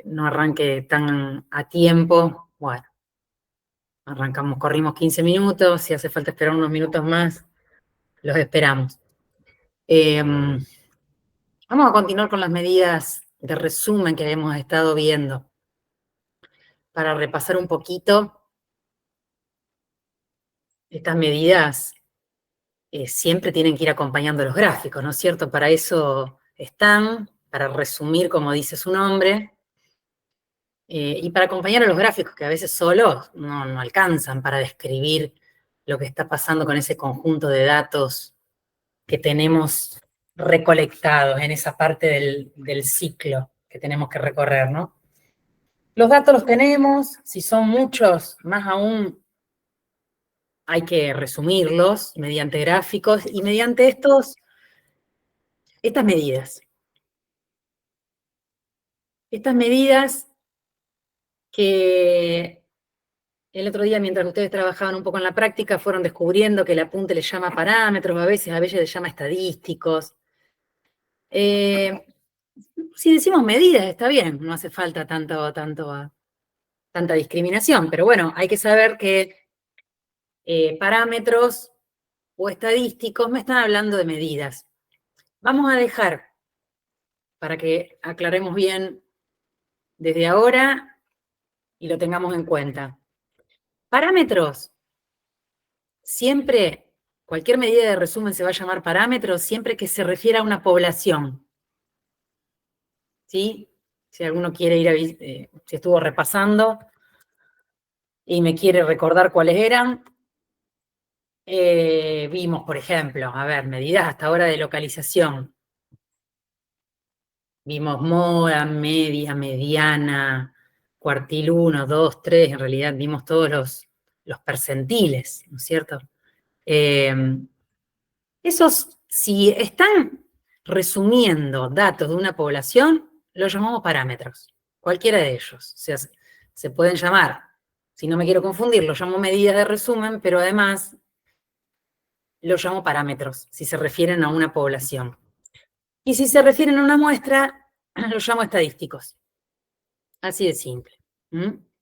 no arranque tan a tiempo, bueno, arrancamos, corrimos 15 minutos, si hace falta esperar unos minutos más, los esperamos. Vamos a continuar con las medidas de resumen que hemos estado viendo. Para repasar un poquito, estas medidas siempre tienen que ir acompañando los gráficos, ¿no es cierto? Para eso están, para resumir como dice su nombre, y para acompañar a los gráficos, que a veces solos no alcanzan para describir lo que está pasando con ese conjunto de datos que tenemos recolectados en esa parte del ciclo que tenemos que recorrer, ¿no? Los datos los tenemos, si son muchos, más aún hay que resumirlos mediante gráficos y mediante estas medidas. Estas medidas que el otro día, mientras ustedes trabajaban un poco en la práctica, fueron descubriendo que el apunte les llama parámetros, a veces les llama estadísticos. Si decimos medidas, está bien, no hace falta tanta discriminación, pero bueno, hay que saber que parámetros o estadísticos me están hablando de medidas. Vamos a dejar, para que aclaremos bien desde ahora y lo tengamos en cuenta. Parámetros, siempre, cualquier medida de resumen se va a llamar parámetros siempre que se refiera a una población. ¿Sí? Si alguno quiere ir a si estuvo repasando y me quiere recordar cuáles eran, vimos, por ejemplo, a ver, medidas hasta ahora de localización. Vimos moda, media, mediana, cuartil 1, 2, 3, en realidad vimos todos los percentiles, ¿no es cierto? Esos, si están resumiendo datos de una población, los llamamos parámetros, cualquiera de ellos. O sea, se pueden llamar, si no me quiero confundir, los llamo medidas de resumen, pero además los llamo parámetros, si se refieren a una población. Y si se refieren a una muestra, los llamo estadísticos. Así de simple.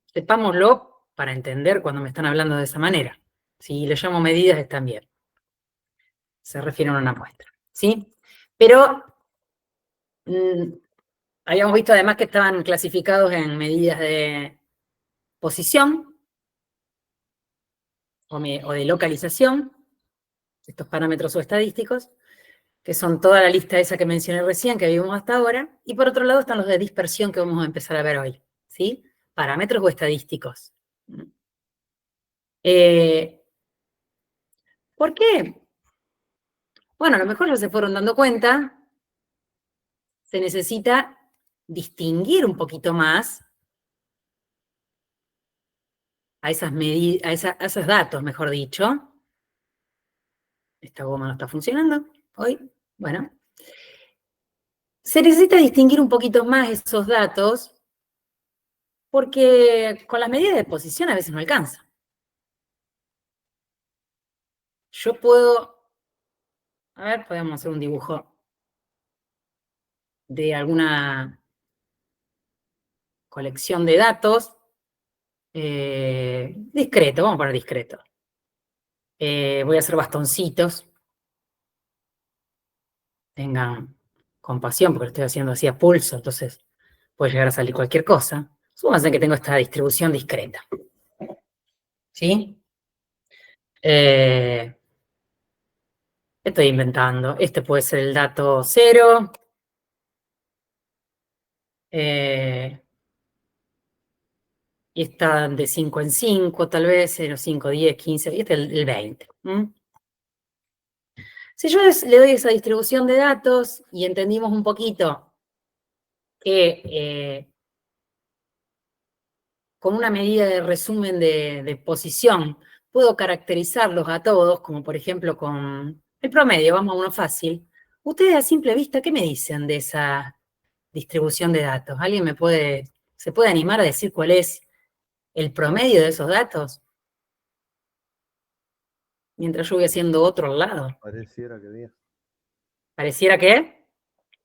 Sepámoslo para entender cuando me están hablando de esa manera. Si les llamo medidas, están bien. Se refieren a una muestra, ¿sí? Pero habíamos visto además que estaban clasificados en medidas de posición o de localización, estos parámetros o estadísticos, que son toda la lista esa que mencioné recién, que vimos hasta ahora, y por otro lado están los de dispersión que vamos a empezar a ver hoy, ¿sí? Parámetros o estadísticos. ¿Por qué? Bueno, a lo mejor ya se fueron dando cuenta, se necesita distinguir un poquito más a esas medidas, a esos datos, mejor dicho. Esta goma no está funcionando hoy. Bueno. Se necesita distinguir un poquito más esos datos porque con las medidas de posición a veces no alcanza. Yo puedo, a ver, podemos hacer un dibujo de alguna colección de datos. Discreto, vamos a poner discreto. Voy a hacer bastoncitos. Tengan compasión porque lo estoy haciendo así a pulso, entonces puede llegar a salir cualquier cosa. Súmanse que tengo esta distribución discreta. ¿Sí? Estoy inventando. Este puede ser el dato 0. Y está de 5 en 5, tal vez, 0, 5, 10, 15, y este es el 20. Si yo le doy esa distribución de datos y entendimos un poquito que con una medida de resumen de posición puedo caracterizarlos a todos, como por ejemplo con el promedio, vamos a uno fácil. Ustedes a simple vista, ¿qué me dicen de esa distribución de datos? ¿Alguien se puede animar a decir cuál es el promedio de esos datos? Mientras yo voy haciendo otro al lado. Pareciera que 10. ¿Pareciera que?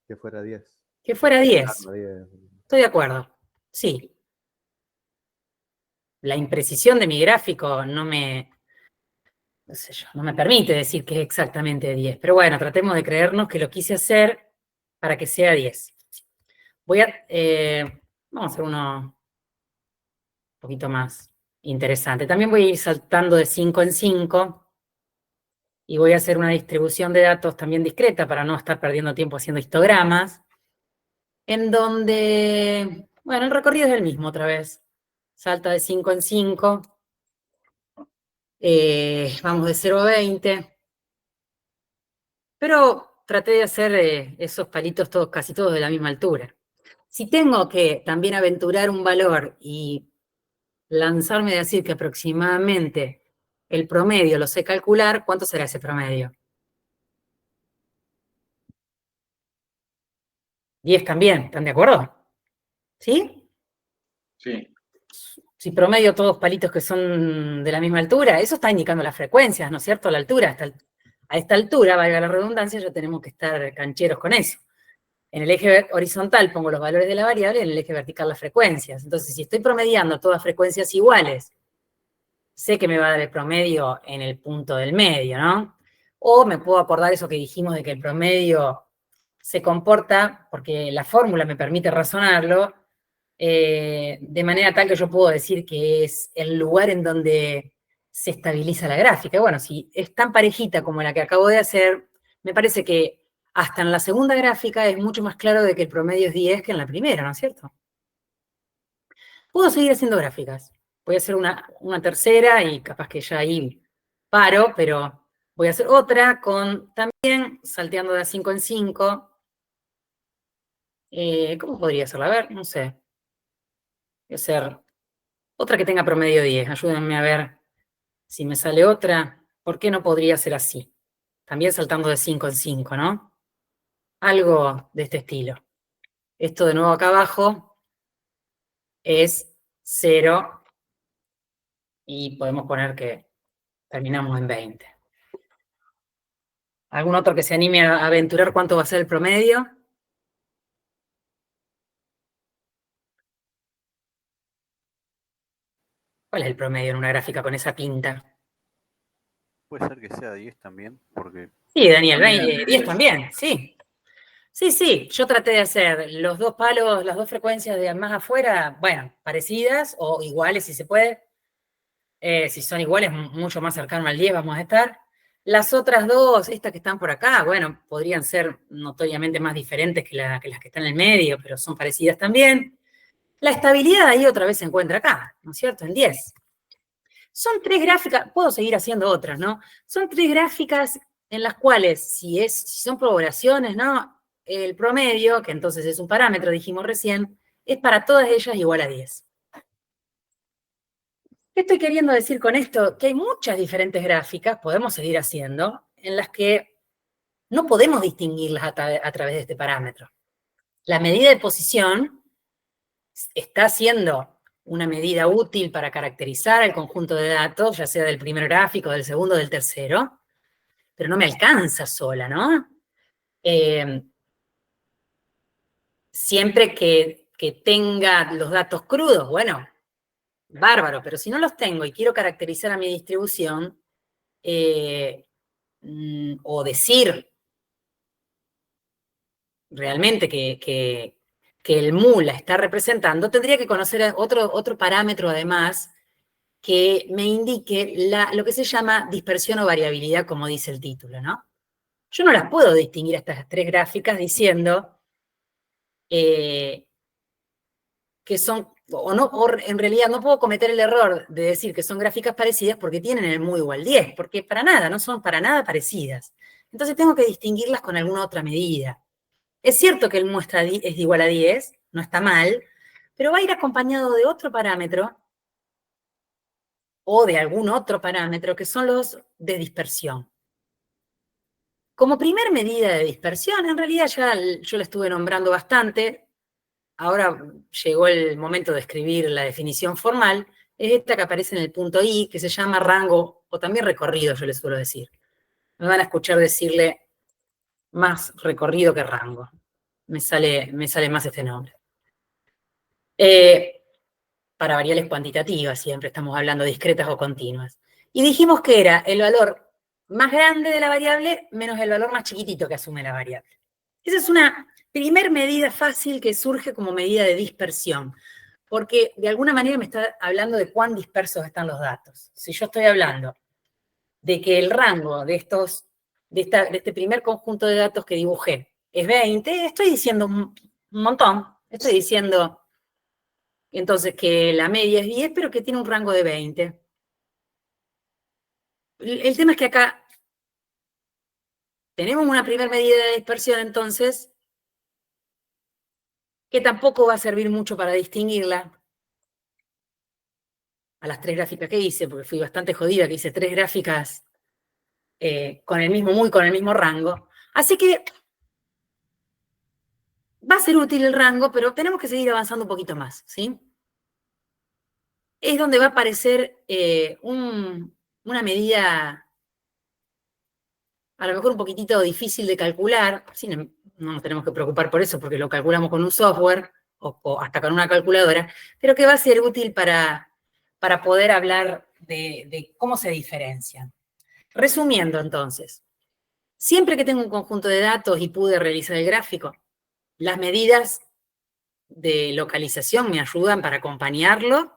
Que fuera 10. Que fuera 10. Estoy de acuerdo. Sí. La imprecisión de mi gráfico no sé yo, no me permite decir que es exactamente 10. Pero bueno, tratemos de creernos que lo quise hacer para que sea 10. Vamos a hacer uno un poquito más interesante. También voy a ir saltando de 5 en 5 y voy a hacer una distribución de datos también discreta para no estar perdiendo tiempo haciendo histogramas, en donde, bueno, el recorrido es el mismo otra vez. Salta de 5 en 5, vamos de 0 a 20, pero traté de hacer esos palitos todos, casi todos de la misma altura. Si tengo que también aventurar un valor y lanzarme a decir que aproximadamente el promedio lo sé calcular, ¿cuánto será ese promedio? 10 también, ¿están de acuerdo? ¿Sí? Sí. Si promedio todos palitos que son de la misma altura, eso está indicando las frecuencias, ¿no es cierto? La altura, a esta altura, valga la redundancia, ya tenemos que estar cancheros con eso. En el eje horizontal pongo los valores de la variable, en el eje vertical las frecuencias. Entonces, si estoy promediando todas frecuencias iguales, sé que me va a dar el promedio en el punto del medio, ¿no? O me puedo acordar eso que dijimos de que el promedio se comporta, porque la fórmula me permite razonarlo, de manera tal que yo puedo decir que es el lugar en donde se estabiliza la gráfica. Bueno, si es tan parejita como la que acabo de hacer, me parece que hasta en la segunda gráfica es mucho más claro de que el promedio es 10 que en la primera, ¿no es cierto? Puedo seguir haciendo gráficas. Voy a hacer una tercera y capaz que ya ahí paro, pero voy a hacer otra con también salteando de 5 en 5. ¿Cómo podría hacerla? A ver, no sé. Voy a hacer otra que tenga promedio 10. Ayúdenme a ver si me sale otra. ¿Por qué no podría ser así? También saltando de 5 en 5, ¿no? Algo de este estilo. Esto de nuevo acá abajo es 0 y podemos poner que terminamos en 20. ¿Algún otro que se anime a aventurar cuánto va a ser el promedio? ¿Cuál es el promedio en una gráfica con esa pinta? Puede ser que sea 10 también, porque... Sí, Daniel, También 10 10. también, sí. Sí, sí, yo traté de hacer los dos palos, las dos frecuencias de más afuera, bueno, parecidas o iguales si se puede. Si son iguales, mucho más cercano al 10 vamos a estar. Las otras dos, estas que están por acá, bueno, podrían ser notoriamente más diferentes que las que están en el medio, pero son parecidas también. La estabilidad ahí otra vez se encuentra acá, ¿no es cierto? En 10. Son tres gráficas, puedo seguir haciendo otras, ¿no? Son tres gráficas en las cuales, si son poblaciones, ¿no? El promedio, que entonces es un parámetro, dijimos recién, es para todas ellas igual a 10. ¿Qué estoy queriendo decir con esto? Que hay muchas diferentes gráficas, podemos seguir haciendo, en las que no podemos distinguirlas a través de este parámetro. La medida de posición está siendo una medida útil para caracterizar el conjunto de datos, ya sea del primer gráfico, del segundo, del tercero, pero no me alcanza sola, ¿no? Siempre que tenga los datos crudos, bueno, bárbaro, pero si no los tengo y quiero caracterizar a mi distribución, o decir realmente que el mu la está representando, tendría que conocer otro parámetro además que me indique lo que se llama dispersión o variabilidad, como dice el título, ¿no? Yo no las puedo distinguir a estas tres gráficas diciendo que son, o en realidad no puedo cometer el error de decir que son gráficas parecidas porque tienen el mu igual 10, porque para nada, no son para nada parecidas. Entonces tengo que distinguirlas con alguna otra medida. Es cierto que el mu es igual a 10, no está mal, pero va a ir acompañado de otro parámetro o de algún otro parámetro que son los de dispersión. Como primer medida de dispersión, en realidad ya yo la estuve nombrando bastante, ahora llegó el momento de escribir la definición formal, es esta que aparece en el punto I, que se llama rango, o también recorrido, yo les suelo decir. Me van a escuchar decirle más recorrido que rango. Me sale más este nombre. Para variables cuantitativas, siempre estamos hablando discretas o continuas. Y dijimos que era el valor más grande de la variable menos el valor más chiquitito que asume la variable. Esa es una primer medida fácil que surge como medida de dispersión, porque de alguna manera me está hablando de cuán dispersos están los datos. Si yo estoy hablando de que el rango de este primer conjunto de datos que dibujé es 20, estoy diciendo un montón. Estoy diciendo entonces que la media es 10, pero que tiene un rango de 20. El tema es que acá tenemos una primera medida de dispersión, entonces, que tampoco va a servir mucho para distinguirla a las 3 gráficas que hice, porque fui bastante jodida, que hice 3 gráficas con el mismo rango. Así que va a ser útil el rango, pero tenemos que seguir avanzando un poquito más, ¿sí? Es donde va a aparecer una medida a lo mejor un poquitito difícil de calcular, no nos tenemos que preocupar por eso porque lo calculamos con un software o hasta con una calculadora, pero que va a ser útil para poder hablar de cómo se diferencian. Resumiendo entonces, siempre que tengo un conjunto de datos y pude realizar el gráfico, las medidas de localización me ayudan para acompañarlo,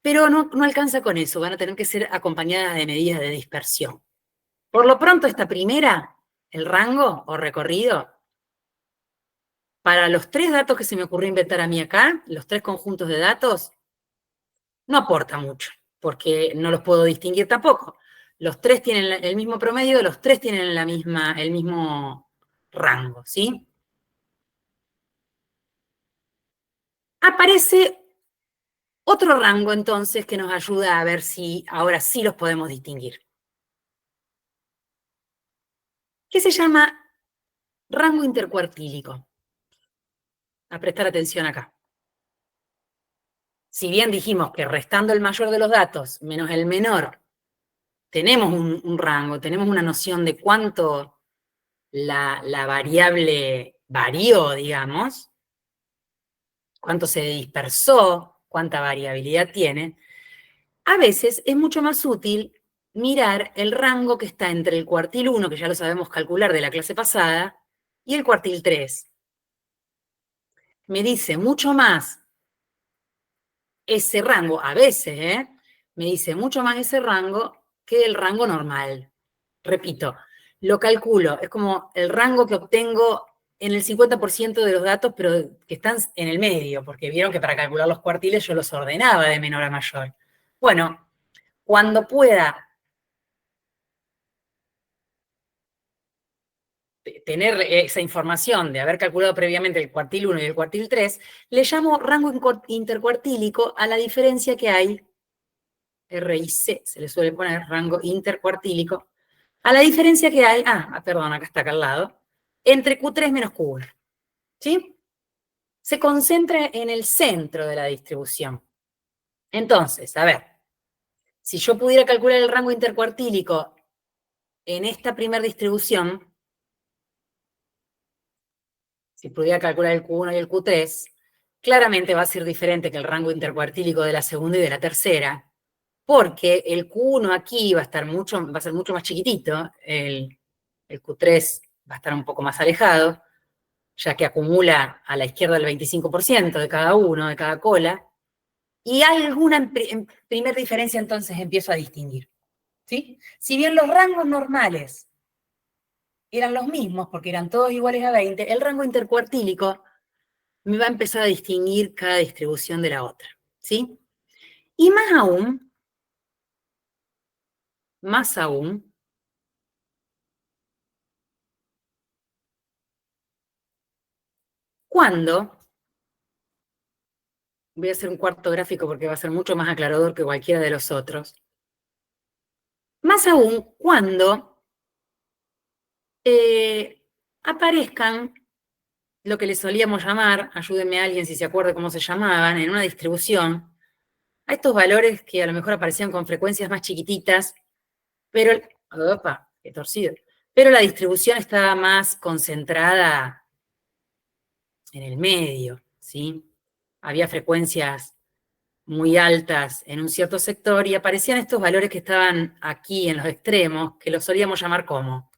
pero no alcanza con eso, van a tener que ser acompañadas de medidas de dispersión. Por lo pronto, esta primera, el rango o recorrido, para los 3 datos que se me ocurrió inventar a mí acá, los 3 conjuntos de datos, no aporta mucho, porque no los puedo distinguir tampoco. Los 3 tienen el mismo promedio, los 3 tienen el mismo rango, ¿sí? Aparece otro rango, entonces, que nos ayuda a ver si ahora sí los podemos distinguir, que se llama rango intercuartílico. A prestar atención acá. Si bien dijimos que restando el mayor de los datos menos el menor, tenemos un rango, tenemos una noción de cuánto la variable varió, digamos, cuánto se dispersó, cuánta variabilidad tiene, a veces es mucho más útil mirar el rango que está entre el cuartil 1, que ya lo sabemos calcular de la clase pasada, y el cuartil 3. Me dice mucho más ese rango, a veces, me dice mucho más ese rango que el rango normal. Repito, lo calculo, es como el rango que obtengo en el 50% de los datos, pero que están en el medio, porque vieron que para calcular los cuartiles yo los ordenaba de menor a mayor. Bueno, cuando pueda tener esa información de haber calculado previamente el cuartil 1 y el cuartil 3, le llamo rango intercuartílico a la diferencia que hay, R y C se le suele poner, rango intercuartílico, a la diferencia que hay, perdón, acá está acá al lado, entre Q3 menos Q1, ¿sí? Se concentra en el centro de la distribución. Entonces, a ver, si yo pudiera calcular el rango intercuartílico en esta primera distribución, si pudiera calcular el Q1 y el Q3, claramente va a ser diferente que el rango intercuartílico de la segunda y de la tercera, porque el Q1 aquí va a ser mucho más chiquitito, el Q3 va a estar un poco más alejado, ya que acumula a la izquierda el 25% de cada uno, de cada cola, y alguna en primera diferencia entonces empiezo a distinguir, ¿sí? Si bien los rangos normales eran los mismos, porque eran todos iguales a 20, el rango intercuartílico me va a empezar a distinguir cada distribución de la otra, ¿sí? Y más aún, cuando, voy a hacer un cuarto gráfico porque va a ser mucho más aclarador que cualquiera de los otros, más aún cuando aparezcan lo que le solíamos llamar, ayúdenme a alguien si se acuerda cómo se llamaban, en una distribución, a estos valores que a lo mejor aparecían con frecuencias más chiquititas, pero, opa, qué torcido, pero la distribución estaba más concentrada en el medio, ¿sí? había frecuencias muy altas en un cierto sector y aparecían estos valores que estaban aquí en los extremos, que los solíamos llamar como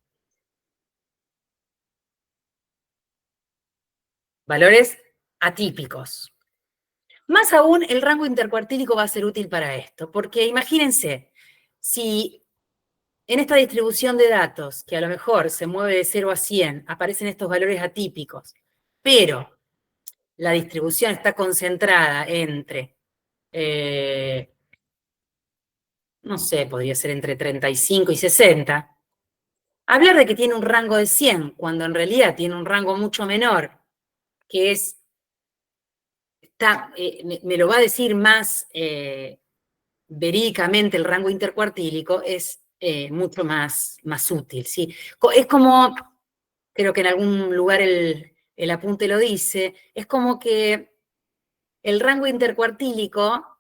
valores atípicos. Más aún, el rango intercuartílico va a ser útil para esto, porque imagínense, si en esta distribución de datos, que a lo mejor se mueve de 0 a 100, aparecen estos valores atípicos, pero la distribución está concentrada entre, no sé, podría ser entre 35 y 60, hablar de que tiene un rango de 100, cuando en realidad tiene un rango mucho menor, que es, me lo va a decir más verídicamente el rango intercuartílico, es mucho más útil, ¿sí? Es como, creo que en algún lugar el apunte lo dice, es como que el rango intercuartílico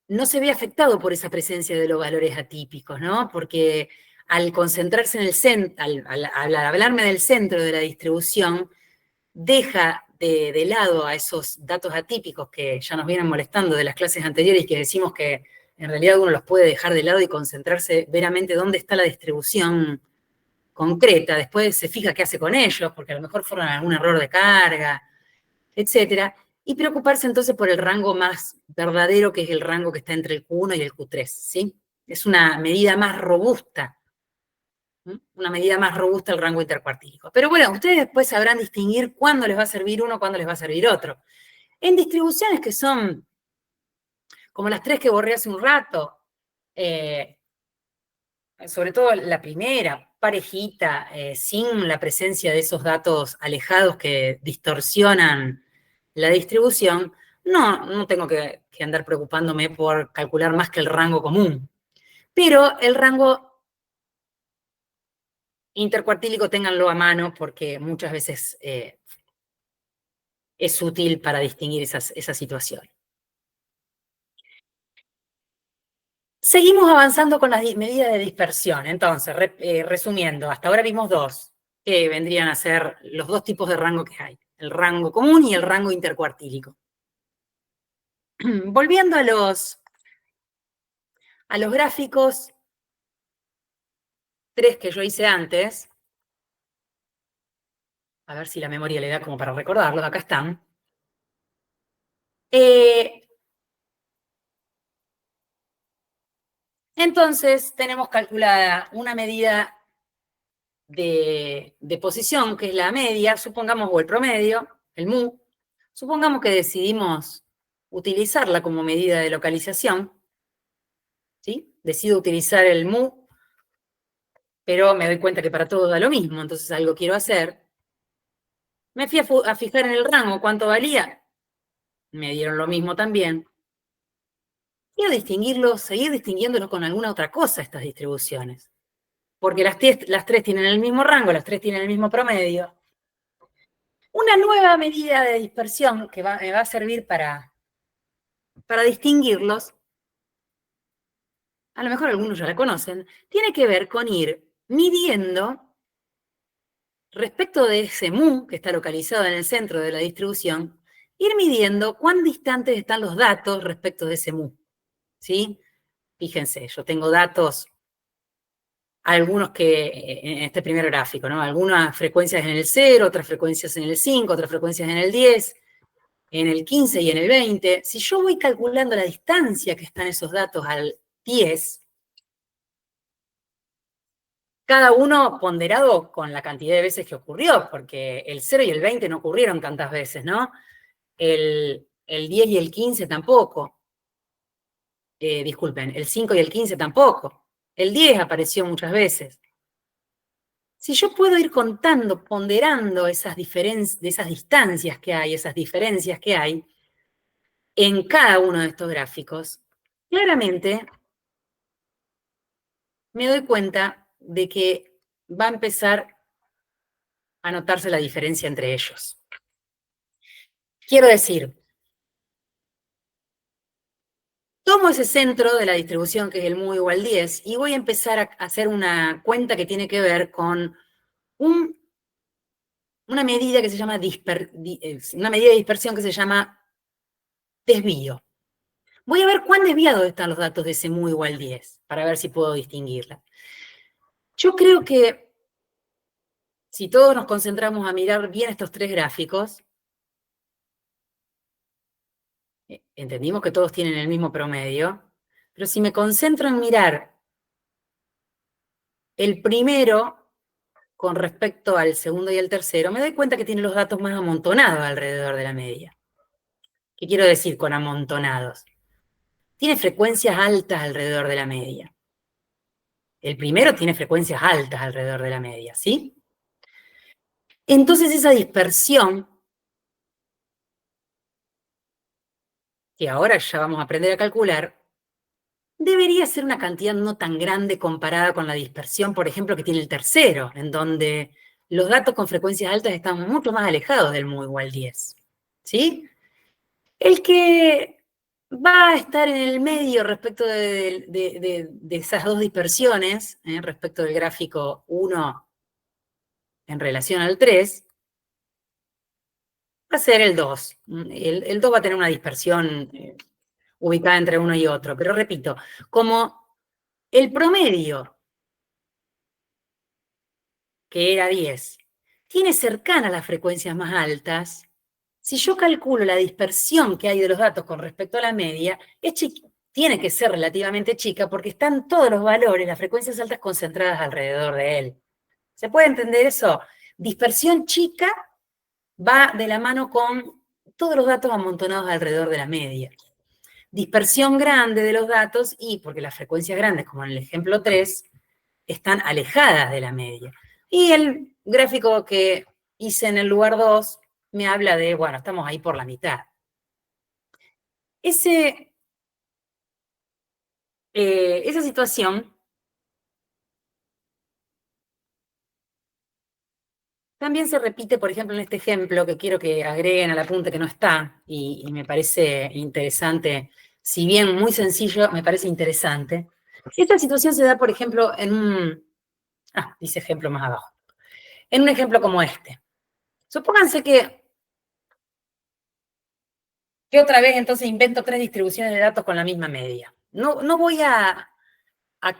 no se ve afectado por esa presencia de los valores atípicos, ¿no? Porque al concentrarse en el centro, al hablarme del centro de la distribución, deja de lado a esos datos atípicos que ya nos vienen molestando de las clases anteriores y que decimos que en realidad uno los puede dejar de lado y concentrarse veramente dónde está la distribución concreta. Después se fija qué hace con ellos, porque a lo mejor fueron algún error de carga, etcétera, y preocuparse entonces por el rango más verdadero, que es el rango que está entre el Q1 y el Q3, ¿sí? Es una medida más robusta, una medida más robusta el rango intercuartílico. Pero bueno, ustedes después sabrán distinguir cuándo les va a servir uno, cuándo les va a servir otro. En distribuciones que son como las tres que borré hace un rato, sobre todo la primera, parejita, sin la presencia de esos datos alejados que distorsionan la distribución, no tengo que andar preocupándome por calcular más que el rango común. Pero el rango intercuartílico ténganlo a mano porque muchas veces es útil para distinguir esa situación. Seguimos avanzando con las medidas de dispersión. Entonces, resumiendo, hasta ahora vimos dos, que vendrían a ser los dos tipos de rango que hay, el rango común y el rango intercuartílico. Volviendo a los gráficos, tres que yo hice antes, a ver si la memoria le da como para recordarlos, acá están. Entonces, tenemos calculada una medida de posición, que es la media, supongamos, o el promedio, el mu. Supongamos que decidimos utilizarla como medida de localización, ¿sí? Decido utilizar el mu, pero me doy cuenta que para todo da lo mismo, entonces algo quiero hacer. Me fui a fijar en el rango, ¿cuánto valía? Me dieron lo mismo también. Quiero distinguirlos, seguir distinguiéndolos con alguna otra cosa, estas distribuciones. Porque las tres tienen el mismo rango, las tres tienen el mismo promedio. Una nueva medida de dispersión que me va a servir para distinguirlos, a lo mejor algunos ya la conocen, tiene que ver con ir midiendo, respecto de ese mu que está localizado en el centro de la distribución, ir midiendo cuán distantes están los datos respecto de ese mu, ¿sí? Fíjense, yo tengo datos, algunos que, en este primer gráfico, ¿no? Algunas frecuencias en el 0, otras frecuencias en el 5, otras frecuencias en el 10, en el 15 y en el 20. Si yo voy calculando la distancia que están esos datos al 10, cada uno ponderado con la cantidad de veces que ocurrió, porque el 0 y el 20 no ocurrieron tantas veces, ¿no? El 10 y el 15 tampoco. Disculpen, el 5 y el 15 tampoco. El 10 apareció muchas veces. Si yo puedo ir contando, ponderando esas distancias que hay, esas diferencias que hay en cada uno de estos gráficos, claramente me doy cuenta de que va a empezar a notarse la diferencia entre ellos. Quiero decir, tomo ese centro de la distribución, que es el mu igual 10, y voy a empezar a hacer una cuenta que tiene que ver con un una medida que se llama una medida de dispersión que se llama desvío. Voy a ver cuán desviados están los datos de ese mu igual 10, para ver si puedo distinguirla. Yo creo que si todos nos concentramos a mirar bien estos tres gráficos, entendimos que todos tienen el mismo promedio, pero si me concentro en mirar el primero con respecto al segundo y al tercero, me doy cuenta que tiene los datos más amontonados alrededor de la media. ¿Qué quiero decir con amontonados? Tiene frecuencias altas alrededor de la media. El primero tiene frecuencias altas alrededor de la media, ¿sí? Entonces esa dispersión, que ahora ya vamos a aprender a calcular, debería ser una cantidad no tan grande comparada con la dispersión, por ejemplo, que tiene el tercero, en donde los datos con frecuencias altas están mucho más alejados del mu igual 10, ¿sí? El que va a estar en el medio respecto de esas dos dispersiones, respecto del gráfico 1 en relación al 3, va a ser el 2. El 2 va a tener una dispersión ubicada entre uno y otro, pero repito, como el promedio, que era 10, tiene cercanas las frecuencias más altas, si yo calculo la dispersión que hay de los datos con respecto a la media, tiene que ser relativamente chica porque están todos los valores, las frecuencias altas concentradas alrededor de él. ¿Se puede entender eso? Dispersión chica va de la mano con todos los datos amontonados alrededor de la media. Dispersión grande de los datos y, porque las frecuencias grandes, como en el ejemplo 3, están alejadas de la media. Y el gráfico que hice en el lugar 2 me habla de, bueno, estamos ahí por la mitad. Esa situación también se repite, por ejemplo, en este ejemplo, que quiero que agreguen al apunte que no está, y me parece interesante, si bien muy sencillo, me parece interesante. Esta situación se da, por ejemplo, dice ejemplo más abajo, en un ejemplo como este. Supónganse que otra vez entonces invento tres distribuciones de datos con la misma media. No voy a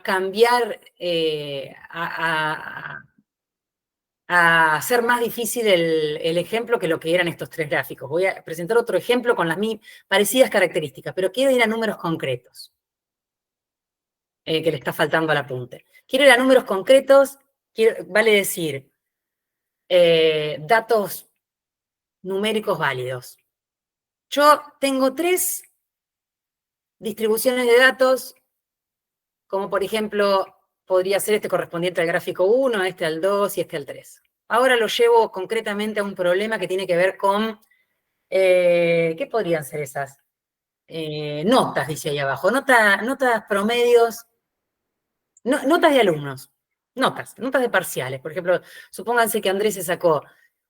cambiar, a hacer más difícil el ejemplo que lo que eran estos tres gráficos. Voy a presentar otro ejemplo con las parecidas características, pero quiero ir a números concretos, que le está faltando al apunte. Quiero ir a números concretos, vale decir, datos numéricos válidos. Yo tengo tres distribuciones de datos, como por ejemplo, podría ser este correspondiente al gráfico 1, este al 2 y este al 3. Ahora lo llevo concretamente a un problema que tiene que ver con, ¿qué podrían ser esas? Notas, dice ahí abajo, notas promedios, notas de alumnos, notas de parciales. Por ejemplo, supónganse que Andrés se sacó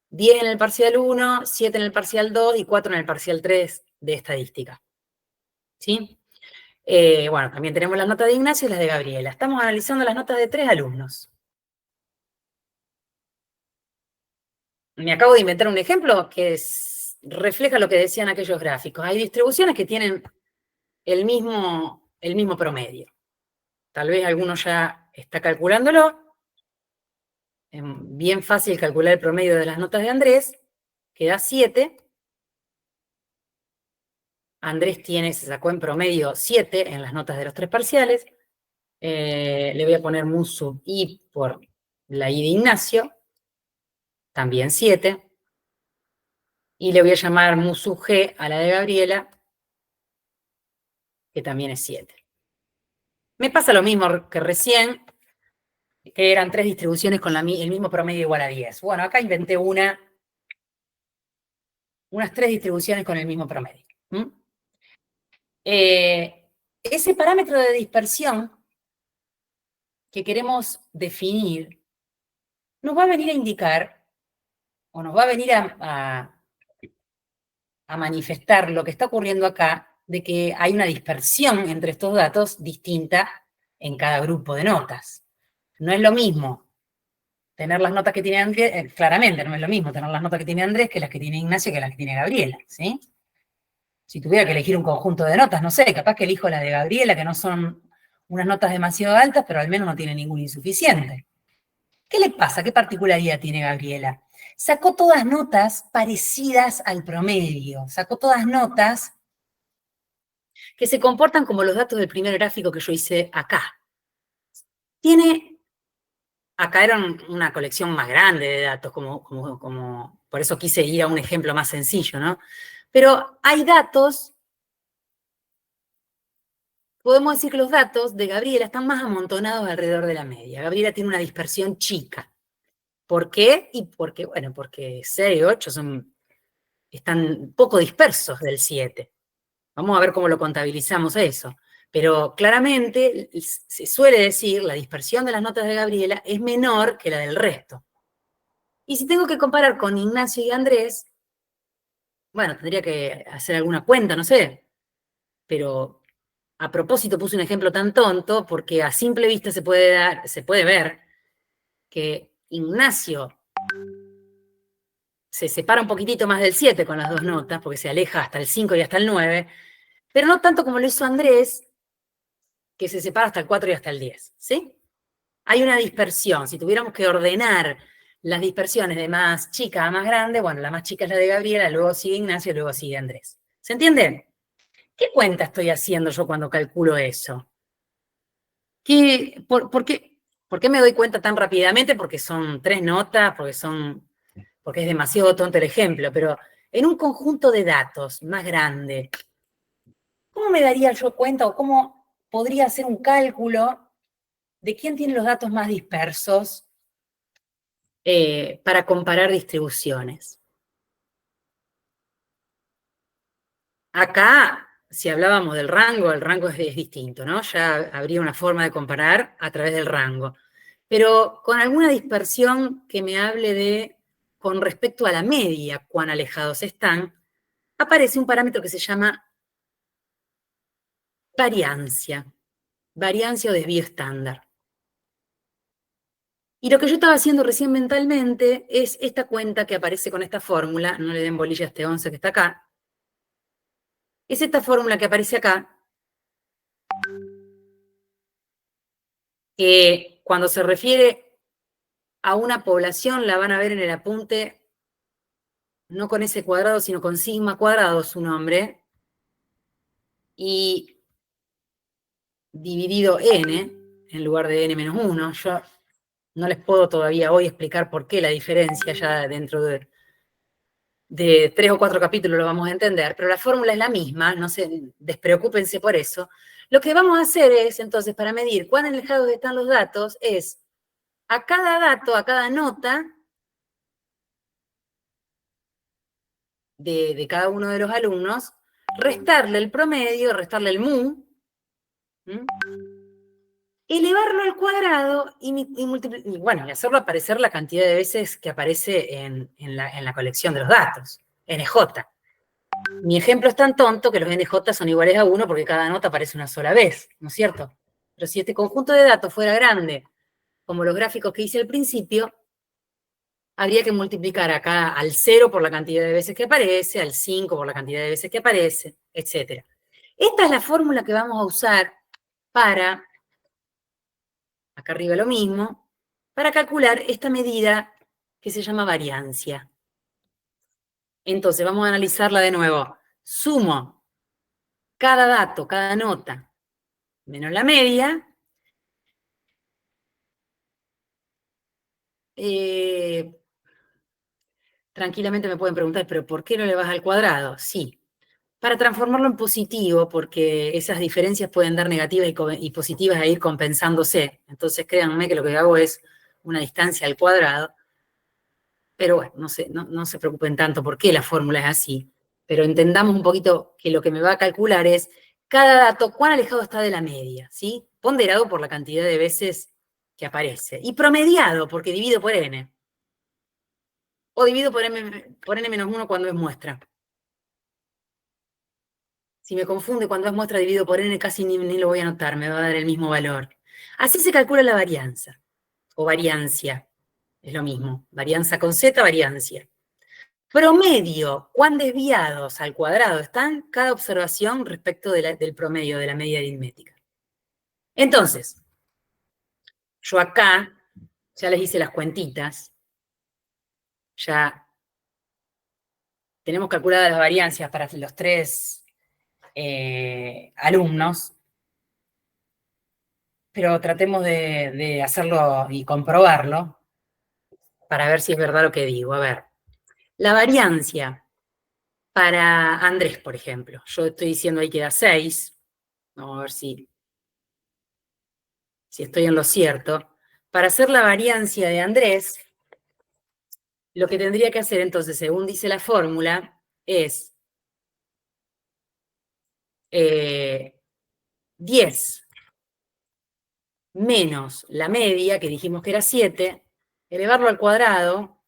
10 en el parcial 1, 7 en el parcial 2 y 4 en el parcial 3 de estadística. ¿Sí? Bueno, también tenemos las notas de Ignacio y las de Gabriela. Estamos analizando las notas de 3 alumnos. Me acabo de inventar un ejemplo que refleja lo que decían aquellos gráficos. Hay distribuciones que tienen el mismo promedio. Tal vez alguno ya está calculándolo. Es bien fácil calcular el promedio de las notas de Andrés, que da 7. Andrés se sacó en promedio 7 en las notas de los 3 parciales. Le voy a poner mu sub i por la i de Ignacio, también 7. Y le voy a llamar mu sub g a la de Gabriela, que también es 7. Me pasa lo mismo que recién, que eran 3 distribuciones con el mismo promedio igual a 10. Bueno, acá inventé unas 3 distribuciones con el mismo promedio. Ese parámetro de dispersión que queremos definir nos va a venir a indicar, o nos va a venir a manifestar lo que está ocurriendo acá, de que hay una dispersión entre estos datos distinta en cada grupo de notas. No es lo mismo tener las notas que tiene Andrés, claramente no es lo mismo tener las notas que tiene Andrés que las que tiene Ignacio que las que tiene Gabriela, ¿sí? Si tuviera que elegir un conjunto de notas, no sé, capaz que elijo la de Gabriela, que no son unas notas demasiado altas, pero al menos no tiene ningún insuficiente. ¿Qué le pasa? ¿Qué particularidad tiene Gabriela? Sacó todas notas parecidas al promedio, sacó todas notas que se comportan como los datos del primer gráfico que yo hice acá. Acá era una colección más grande de datos, por eso quise ir a un ejemplo más sencillo, ¿no? Pero hay datos, podemos decir que los datos de Gabriela están más amontonados alrededor de la media. Gabriela tiene una dispersión chica. ¿Por qué? Bueno, porque 6 y 8 están poco dispersos del 7. Vamos a ver cómo lo contabilizamos eso. Pero claramente se suele decir la dispersión de las notas de Gabriela es menor que la del resto. Y si tengo que comparar con Ignacio y Andrés, bueno, tendría que hacer alguna cuenta, no sé. Pero a propósito puse un ejemplo tan tonto porque a simple vista se puede ver que Ignacio se separa un poquitito más del 7 con las dos notas, porque se aleja hasta el 5 y hasta el 9, pero no tanto como lo hizo Andrés, que se separa hasta el 4 y hasta el 10, ¿sí? Hay una dispersión. Si tuviéramos que ordenar las dispersiones de más chica a más grande, bueno, la más chica es la de Gabriela, luego sigue Ignacio, luego sigue Andrés. ¿Se entiende? ¿Qué cuenta estoy haciendo yo cuando calculo eso? ¿Por qué me doy cuenta tan rápidamente? Porque son 3 notas, porque es demasiado tonto el ejemplo, pero en un conjunto de datos más grande, ¿cómo me daría yo cuenta o cómo podría hacer un cálculo de quién tiene los datos más dispersos para comparar distribuciones? Acá, si hablábamos del rango, el rango es distinto, ¿no? Ya habría una forma de comparar a través del rango. Pero con alguna dispersión que me hable de, con respecto a la media, cuán alejados están, aparece un parámetro que se llama variancia. Variancia o desvío estándar. Y lo que yo estaba haciendo recién mentalmente es esta cuenta que aparece con esta fórmula, no le den bolilla a este 11 que está acá, es esta fórmula que aparece acá, que cuando se refiere a una población la van a ver en el apunte, no con ese cuadrado, sino con sigma cuadrado su nombre, y dividido n, en lugar de n menos 1. Yo no les puedo todavía hoy explicar por qué la diferencia, ya dentro de 3 o 4 capítulos lo vamos a entender, pero la fórmula es la misma, no se despreocúpense por eso. Lo que vamos a hacer es, entonces, para medir cuán alejados están los datos, es a cada dato, a cada nota de cada uno de los alumnos, restarle el promedio, restarle el mu, elevarlo al cuadrado y bueno, y hacerlo aparecer la cantidad de veces que aparece en la colección de los datos, NJ. Mi ejemplo es tan tonto que los NJ son iguales a 1 porque cada nota aparece una sola vez, ¿no es cierto? Pero si este conjunto de datos fuera grande, como los gráficos que hice al principio, habría que multiplicar acá al 0 por la cantidad de veces que aparece, al 5 por la cantidad de veces que aparece, etc. Esta es la fórmula que vamos a usar para, acá arriba lo mismo, para calcular esta medida que se llama variancia. Entonces, vamos a analizarla de nuevo. Sumo cada dato, cada nota, menos la media. Tranquilamente me pueden preguntar, ¿pero por qué no le vas al cuadrado? Sí, para transformarlo en positivo, porque esas diferencias pueden dar negativas y positivas a ir compensándose. Entonces, créanme que lo que hago es una distancia al cuadrado. Pero bueno, no se preocupen tanto por qué la fórmula es así. Pero entendamos un poquito que lo que me va a calcular es cada dato, cuán alejado está de la media, ¿sí? Ponderado por la cantidad de veces que aparece. Y promediado, porque divido por n. O divido por n menos 1 cuando es muestra. Si me confunde cuando es muestra dividido por n, casi ni lo voy a notar, me va a dar el mismo valor. Así se calcula la varianza, o variancia. es lo mismo. Varianza con Z, variancia. Promedio, cuán desviados al cuadrado están cada observación respecto del promedio de la media aritmética. Entonces, yo acá ya les hice las cuentitas, ya tenemos calculadas las variancias para los 3 alumnos, pero tratemos de hacerlo y comprobarlo para ver si es verdad lo que digo. A ver, la variancia para Andrés, por ejemplo, yo estoy diciendo ahí que da 6, vamos a ver si estoy en lo cierto. Para hacer la variancia de Andrés, lo que tendría que hacer entonces, según dice la fórmula, es 10 menos la media, que dijimos que era 7, elevarlo al cuadrado,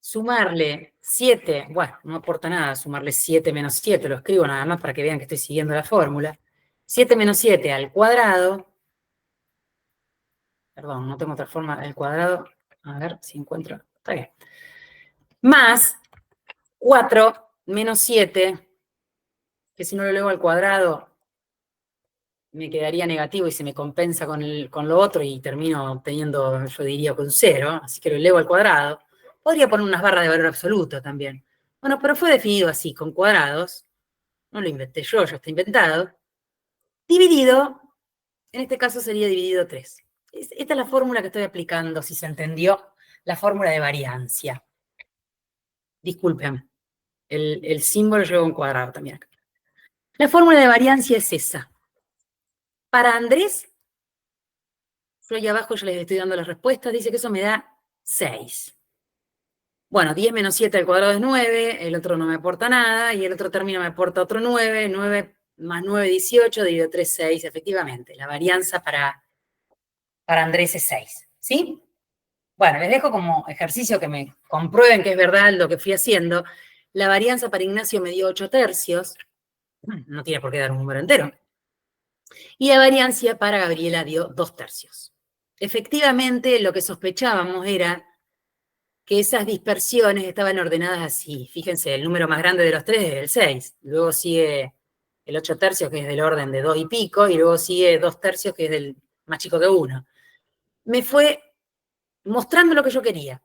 sumarle 7, bueno, no aporta nada sumarle 7 menos 7, lo escribo nada más para que vean que estoy siguiendo la fórmula. 7 menos 7 al cuadrado, perdón, no tengo otra forma, al cuadrado, a ver si encuentro, está bien, más 4 menos 7, que si no lo elevo al cuadrado me quedaría negativo y se me compensa con lo otro y termino obteniendo, yo diría, con 0, así que lo elevo al cuadrado. Podría poner unas barras de valor absoluto también. Bueno, pero fue definido así, con cuadrados, no lo inventé yo, ya está inventado, dividido, en este caso sería dividido 3. Esta es la fórmula que estoy aplicando, si se entendió, la fórmula de variancia. Disculpen, el símbolo lleva un cuadrado también acá. La fórmula de variancia es esa. Para Andrés, yo ahí abajo ya les estoy dando las respuestas, dice que eso me da 6. Bueno, 10 menos 7 al cuadrado es 9, el otro no me aporta nada, y el otro término me aporta otro 9, 9 más 9, 18, dividido 3, 6, efectivamente. La varianza para Andrés es 6, ¿sí? Bueno, les dejo como ejercicio que me comprueben que es verdad lo que fui haciendo. La varianza para Ignacio me dio 8 tercios, no tiene por qué dar un número entero. Y la variancia para Gabriela dio 2 tercios. Efectivamente, lo que sospechábamos era que esas dispersiones estaban ordenadas así. Fíjense, el número más grande de los 3 es el 6. Luego sigue el 8 tercios, que es del orden de 2 y pico, y luego sigue 2 tercios, que es del más chico que 1. Me fue mostrando lo que yo quería.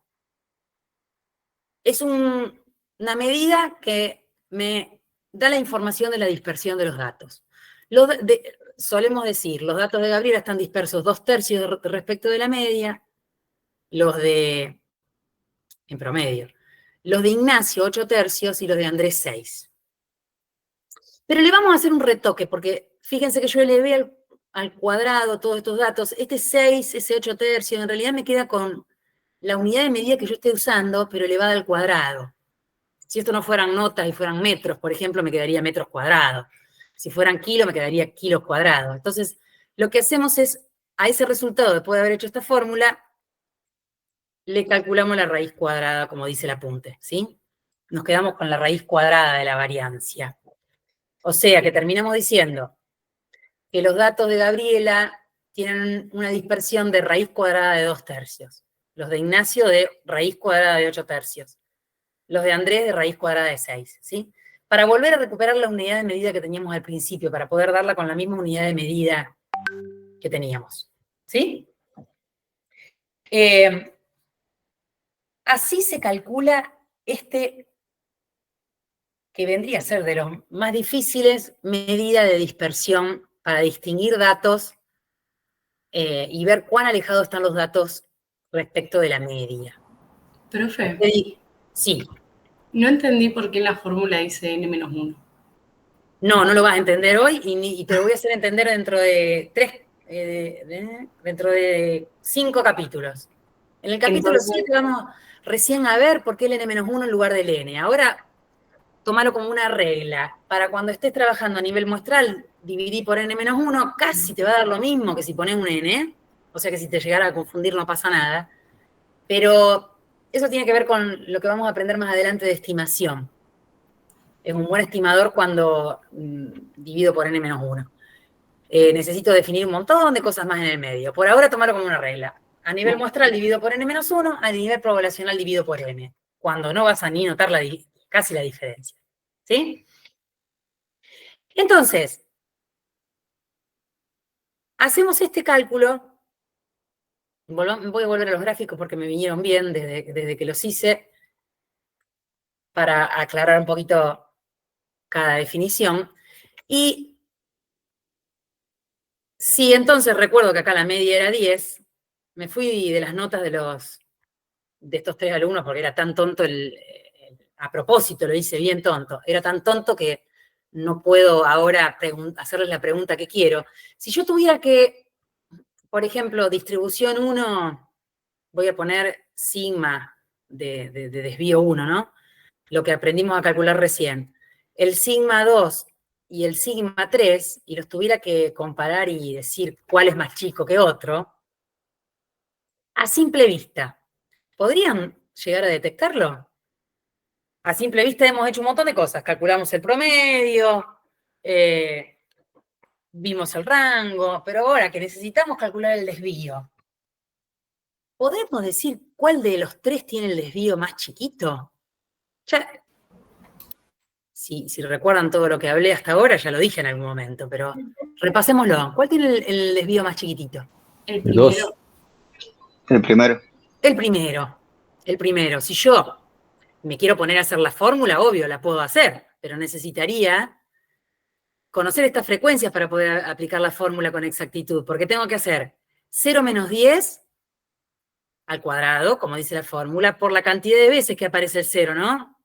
Es una medida que me da la información de la dispersión de los datos. Solemos decir, los datos de Gabriela están dispersos 2 tercios respecto de la media, en promedio, los de Ignacio 8 tercios y los de Andrés 6. Pero le vamos a hacer un retoque, porque fíjense que yo elevé al cuadrado todos estos datos. Este 6, ese 8 tercios, en realidad me queda con la unidad de medida que yo esté usando, pero elevada al cuadrado. Si esto no fueran notas y fueran metros, por ejemplo, me quedaría metros cuadrados. Si fueran kilos, me quedaría kilos cuadrados. Entonces, lo que hacemos es, a ese resultado, después de haber hecho esta fórmula, le calculamos la raíz cuadrada, como dice el apunte, ¿sí? Nos quedamos con la raíz cuadrada de la variancia. O sea, que terminamos diciendo que los datos de Gabriela tienen una dispersión de raíz cuadrada de 2 tercios. Los de Ignacio de raíz cuadrada de 8 tercios. Los de Andrés de raíz cuadrada de 6, ¿sí? Para volver a recuperar la unidad de medida que teníamos al principio, para poder darla con la misma unidad de medida que teníamos, ¿sí? Así se calcula que vendría a ser de los más difíciles, medida de dispersión para distinguir datos y ver cuán alejados están los datos respecto de la media. Profe, sí. No entendí por qué en la fórmula dice n-1. No, no lo vas a entender hoy y te lo voy a hacer entender dentro de dentro de 5 capítulos. En el capítulo 7 vamos recién a ver por qué el n-1 en lugar del n. Ahora, tómalo como una regla. Para cuando estés trabajando a nivel muestral, dividí por n-1, casi te va a dar lo mismo que si pones un n. O sea que si te llegara a confundir no pasa nada. Pero eso tiene que ver con lo que vamos a aprender más adelante de estimación. Es un buen estimador cuando divido por n-1. necesito definir un montón de cosas más en el medio. Por ahora tomarlo como una regla. A nivel muestral divido por n-1, a nivel poblacional divido por n, cuando no vas a ni notar casi la diferencia. ¿Sí? Entonces, hacemos este cálculo. Voy a volver a los gráficos porque me vinieron bien desde que los hice, para aclarar un poquito cada definición. Y si entonces recuerdo que acá la media era 10, me fui de las notas de estos 3 alumnos porque era tan tonto a propósito lo hice bien tonto, era tan tonto que no puedo ahora hacerles la pregunta que quiero. Si yo tuviera que, por ejemplo, distribución 1, voy a poner sigma de desvío 1, ¿no? Lo que aprendimos a calcular recién. El sigma 2 y el sigma 3, y los tuviera que comparar y decir cuál es más chico que otro, a simple vista, ¿podrían llegar a detectarlo? A simple vista hemos hecho un montón de cosas. Calculamos el promedio, vimos el rango, pero ahora que necesitamos calcular el desvío, ¿podemos decir cuál de los 3 tiene el desvío más chiquito? Ya, si recuerdan todo lo que hablé hasta ahora, ya lo dije en algún momento, pero repasémoslo. ¿Cuál tiene el desvío más chiquitito? El El 2. primero. El primero. El primero. El primero. Si yo me quiero poner a hacer la fórmula, obvio, la puedo hacer, pero necesitaría conocer estas frecuencias para poder aplicar la fórmula con exactitud, porque tengo que hacer 0 menos 10 al cuadrado, como dice la fórmula, por la cantidad de veces que aparece el 0, ¿no?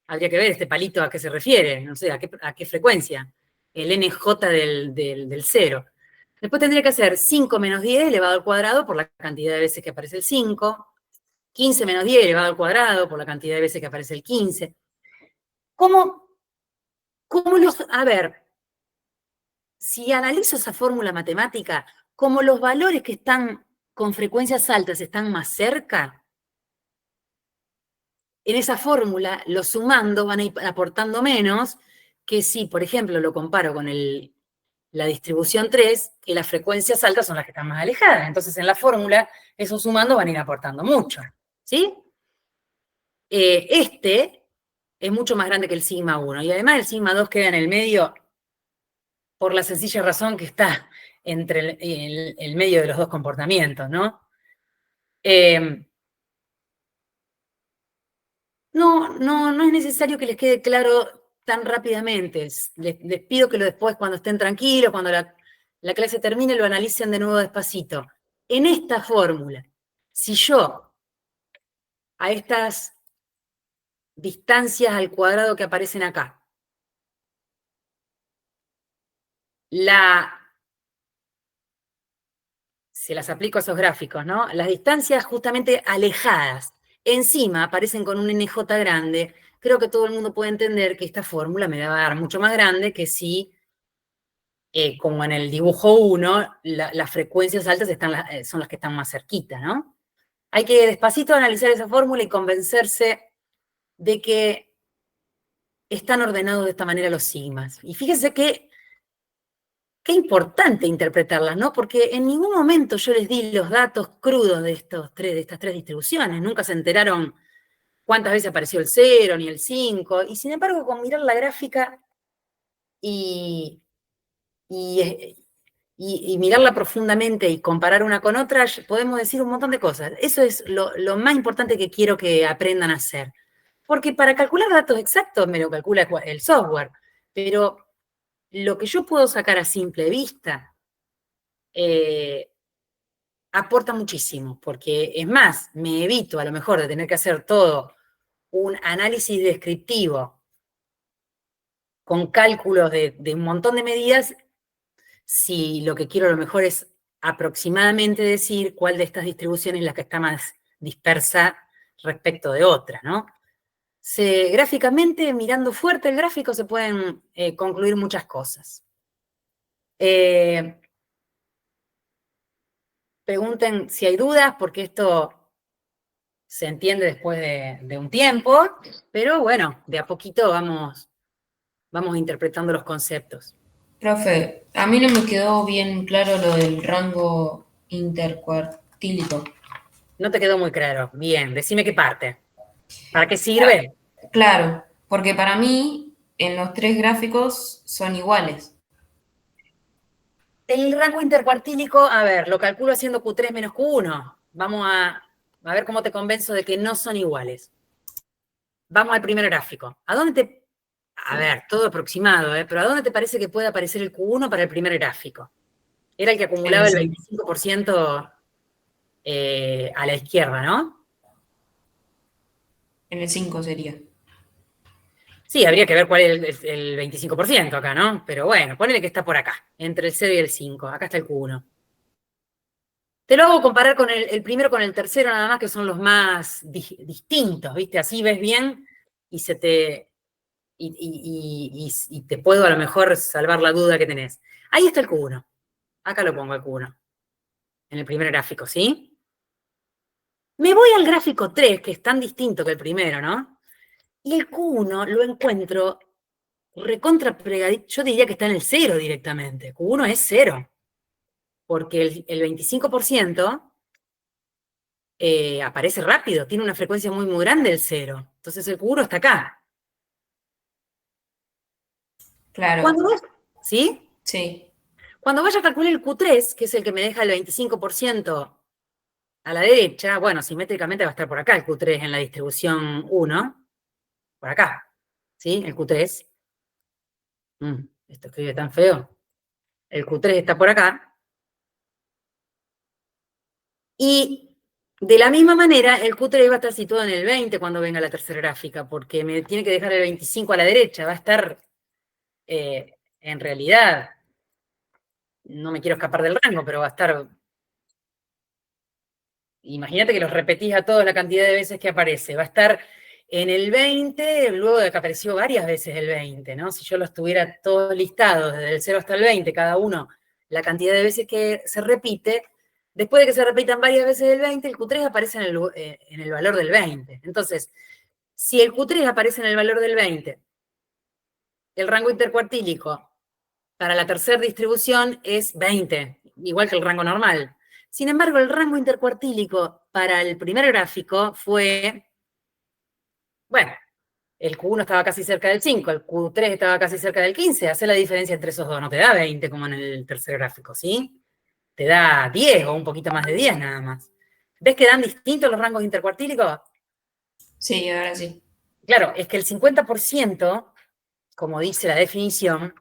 Habría que ver este palito a qué se refiere, no sé, a qué frecuencia. El NJ del 0. Después tendría que hacer 5 menos 10 elevado al cuadrado por la cantidad de veces que aparece el 5. 15 menos 10 elevado al cuadrado por la cantidad de veces que aparece el 15. A ver, si analizo esa fórmula matemática, como los valores que están con frecuencias altas están más cerca, en esa fórmula, los sumando van a ir aportando menos que si, por ejemplo, lo comparo con la distribución 3, que las frecuencias altas son las que están más alejadas. Entonces, en la fórmula, esos sumando van a ir aportando mucho. ¿Sí? Este es mucho más grande que el sigma 1. Y además el sigma 2 queda en el medio por la sencilla razón que está entre el medio de los dos comportamientos, ¿no? No es necesario que les quede claro tan rápidamente. Les pido que después, cuando estén tranquilos, cuando la clase termine, lo analicen de nuevo despacito. En esta fórmula, si yo a estas distancias al cuadrado que aparecen acá, se las aplico a esos gráficos, ¿no? Las distancias justamente alejadas, encima aparecen con un NJ grande, creo que todo el mundo puede entender que esta fórmula me va a dar mucho más grande que si, como en el dibujo 1, las frecuencias altas son las que están más cerquitas, ¿no? Hay que despacito analizar esa fórmula y convencerse de que están ordenados de esta manera los sigmas. Y fíjense que qué importante interpretarlas, ¿no? Porque en ningún momento yo les di los datos crudos de estas 3 distribuciones. Nunca se enteraron cuántas veces apareció el 0 ni el 5. Y sin embargo, con mirar la gráfica y mirarla profundamente y comparar una con otra, podemos decir un montón de cosas. Eso es lo más importante que quiero que aprendan a hacer. Porque para calcular datos exactos me lo calcula el software, pero lo que yo puedo sacar a simple vista aporta muchísimo, porque es más, me evito a lo mejor de tener que hacer todo un análisis descriptivo con cálculos de un montón de medidas, si lo que quiero a lo mejor es aproximadamente decir cuál de estas distribuciones es la que está más dispersa respecto de otra, ¿no? Gráficamente, mirando fuerte el gráfico, se pueden concluir muchas cosas. Pregunten si hay dudas, porque esto se entiende después de un tiempo, pero bueno, de a poquito vamos interpretando los conceptos. Profe, a mí no me quedó bien claro lo del rango intercuartílico. No te quedó muy claro. Bien, decime qué parte. ¿Para qué sirve? Claro, porque para mí en los tres gráficos son iguales. El rango intercuartílico, a ver, lo calculo haciendo Q3 menos Q1. Vamos a ver cómo te convenzo de que no son iguales. Vamos al primer gráfico. ¿A dónde te... A ver, todo aproximado, pero ¿a dónde te parece que puede aparecer el Q1 para el primer gráfico? Era el que acumulaba el 25% a la izquierda, ¿no? En el 5 sería. Sí, habría que ver cuál es el 25% acá, ¿no? Pero bueno, ponele que está por acá, entre el 0 y el 5. Acá está el Q1. Te lo hago comparar con el primero con el tercero, nada más, que son los más distintos, ¿viste? Así ves bien y se te... Y te puedo a lo mejor salvar la duda que tenés. Ahí está el Q1. Acá lo pongo el Q1. En el primer gráfico, ¿sí? Me voy al gráfico 3, que es tan distinto que el primero, ¿no? Y el Q1 lo encuentro recontra pregadito. Yo diría que está en el 0 directamente. Q1 es 0. Porque el 25% aparece rápido, tiene una frecuencia muy, muy grande el 0. Entonces el Q1 está acá. Claro. Cuando vos, ¿sí? Sí. Cuando vaya a calcular el Q3, que es el que me deja el 25% a la derecha, bueno, simétricamente va a estar por acá el Q3 en la distribución 1, por acá, ¿sí? El Q3. Esto escribe tan feo. El Q3 está por acá. Y de la misma manera, el Q3 va a estar situado en el 20 cuando venga la tercera gráfica, porque me tiene que dejar el 25 a la derecha, va a estar, en realidad, no me quiero escapar del rango, pero va a estar... Imagínate que los repetís a todos la cantidad de veces que aparece. Va a estar en el 20, luego de que apareció varias veces el 20, ¿no? Si yo los tuviera todos listados, desde el 0 hasta el 20, cada uno, la cantidad de veces que se repite, después de que se repitan varias veces el 20, el Q3 aparece en el valor del 20. Entonces, si el Q3 aparece en el valor del 20, el rango intercuartílico para la tercera distribución es 20, igual que el rango normal. Sin embargo, el rango intercuartílico para el primer gráfico fue, bueno, el Q1 estaba casi cerca del 5, el Q3 estaba casi cerca del 15, hace la diferencia entre esos dos, no te da 20 como en el tercer gráfico, ¿sí? Te da 10 o un poquito más de 10 nada más. ¿Ves que dan distintos los rangos intercuartílicos? Sí, ahora sí. Claro, es que el 50%, como dice la definición,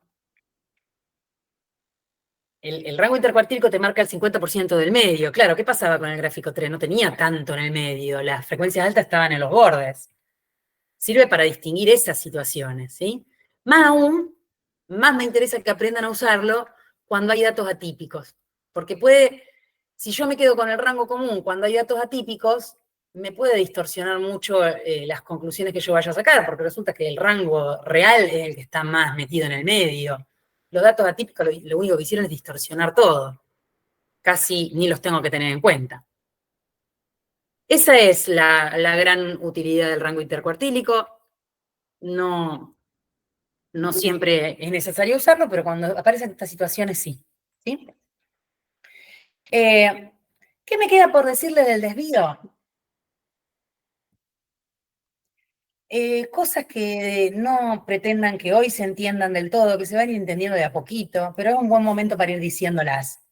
el rango intercuartílico te marca el 50% del medio. Claro, ¿qué pasaba con el gráfico 3? No tenía tanto en el medio, las frecuencias altas estaban en los bordes. Sirve para distinguir esas situaciones, ¿sí? Más aún, más me interesa que aprendan a usarlo cuando hay datos atípicos. Porque si yo me quedo con el rango común cuando hay datos atípicos, me puede distorsionar mucho las conclusiones que yo vaya a sacar, porque resulta que el rango real es el que está más metido en el medio. Los datos atípicos lo único que hicieron es distorsionar todo. Casi ni los tengo que tener en cuenta. Esa es la gran utilidad del rango intercuartílico. No siempre es necesario usarlo, pero cuando aparecen estas situaciones sí. ¿Sí? ¿Qué me queda por decirles del desvío? Cosas que no pretendan que hoy se entiendan del todo, que se van a ir entendiendo de a poquito, pero es un buen momento para ir diciéndolas.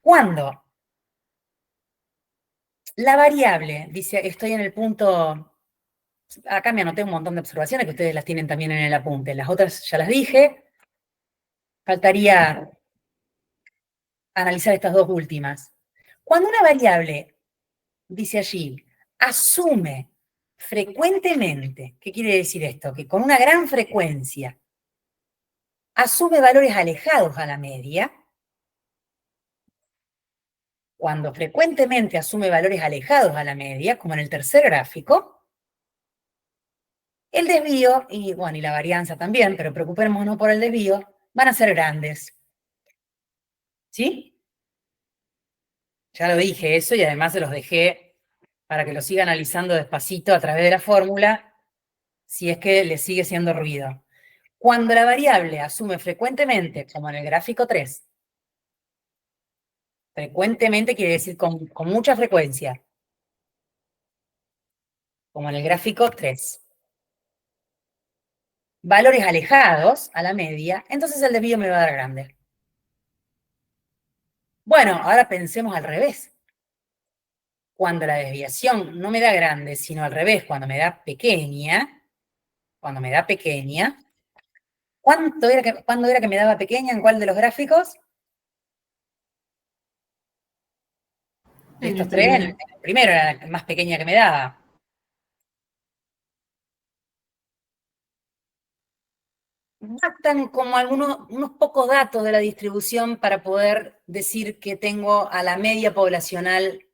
¿Cuándo? La variable, dice, estoy en el punto, acá me anoté un montón de observaciones que ustedes las tienen también en el apunte, las otras ya las dije, faltaría analizar estas dos últimas. Cuando una variable, dice allí, asume frecuentemente, ¿qué quiere decir esto? Que con una gran frecuencia asume valores alejados a la media. Cuando frecuentemente asume valores alejados a la media, como en el tercer gráfico, el desvío, y bueno, y la varianza también, pero preocupémonos por el desvío, van a ser grandes. ¿Sí? Ya lo dije eso y además se los dejé para que lo siga analizando despacito a través de la fórmula, si es que le sigue siendo ruido. Cuando la variable asume frecuentemente, como en el gráfico 3, frecuentemente quiere decir con mucha frecuencia, como en el gráfico 3, valores alejados a la media, entonces el desvío me va a dar grande. Bueno, ahora pensemos al revés. Cuando la desviación no me da grande, sino al revés, cuando me da pequeña, ¿cuándo era que me daba pequeña? ¿En cuál de los gráficos? De En estos el tres, primero. el primero era la más pequeña que me daba. Bastan como unos pocos datos de la distribución para poder decir que tengo a la media poblacional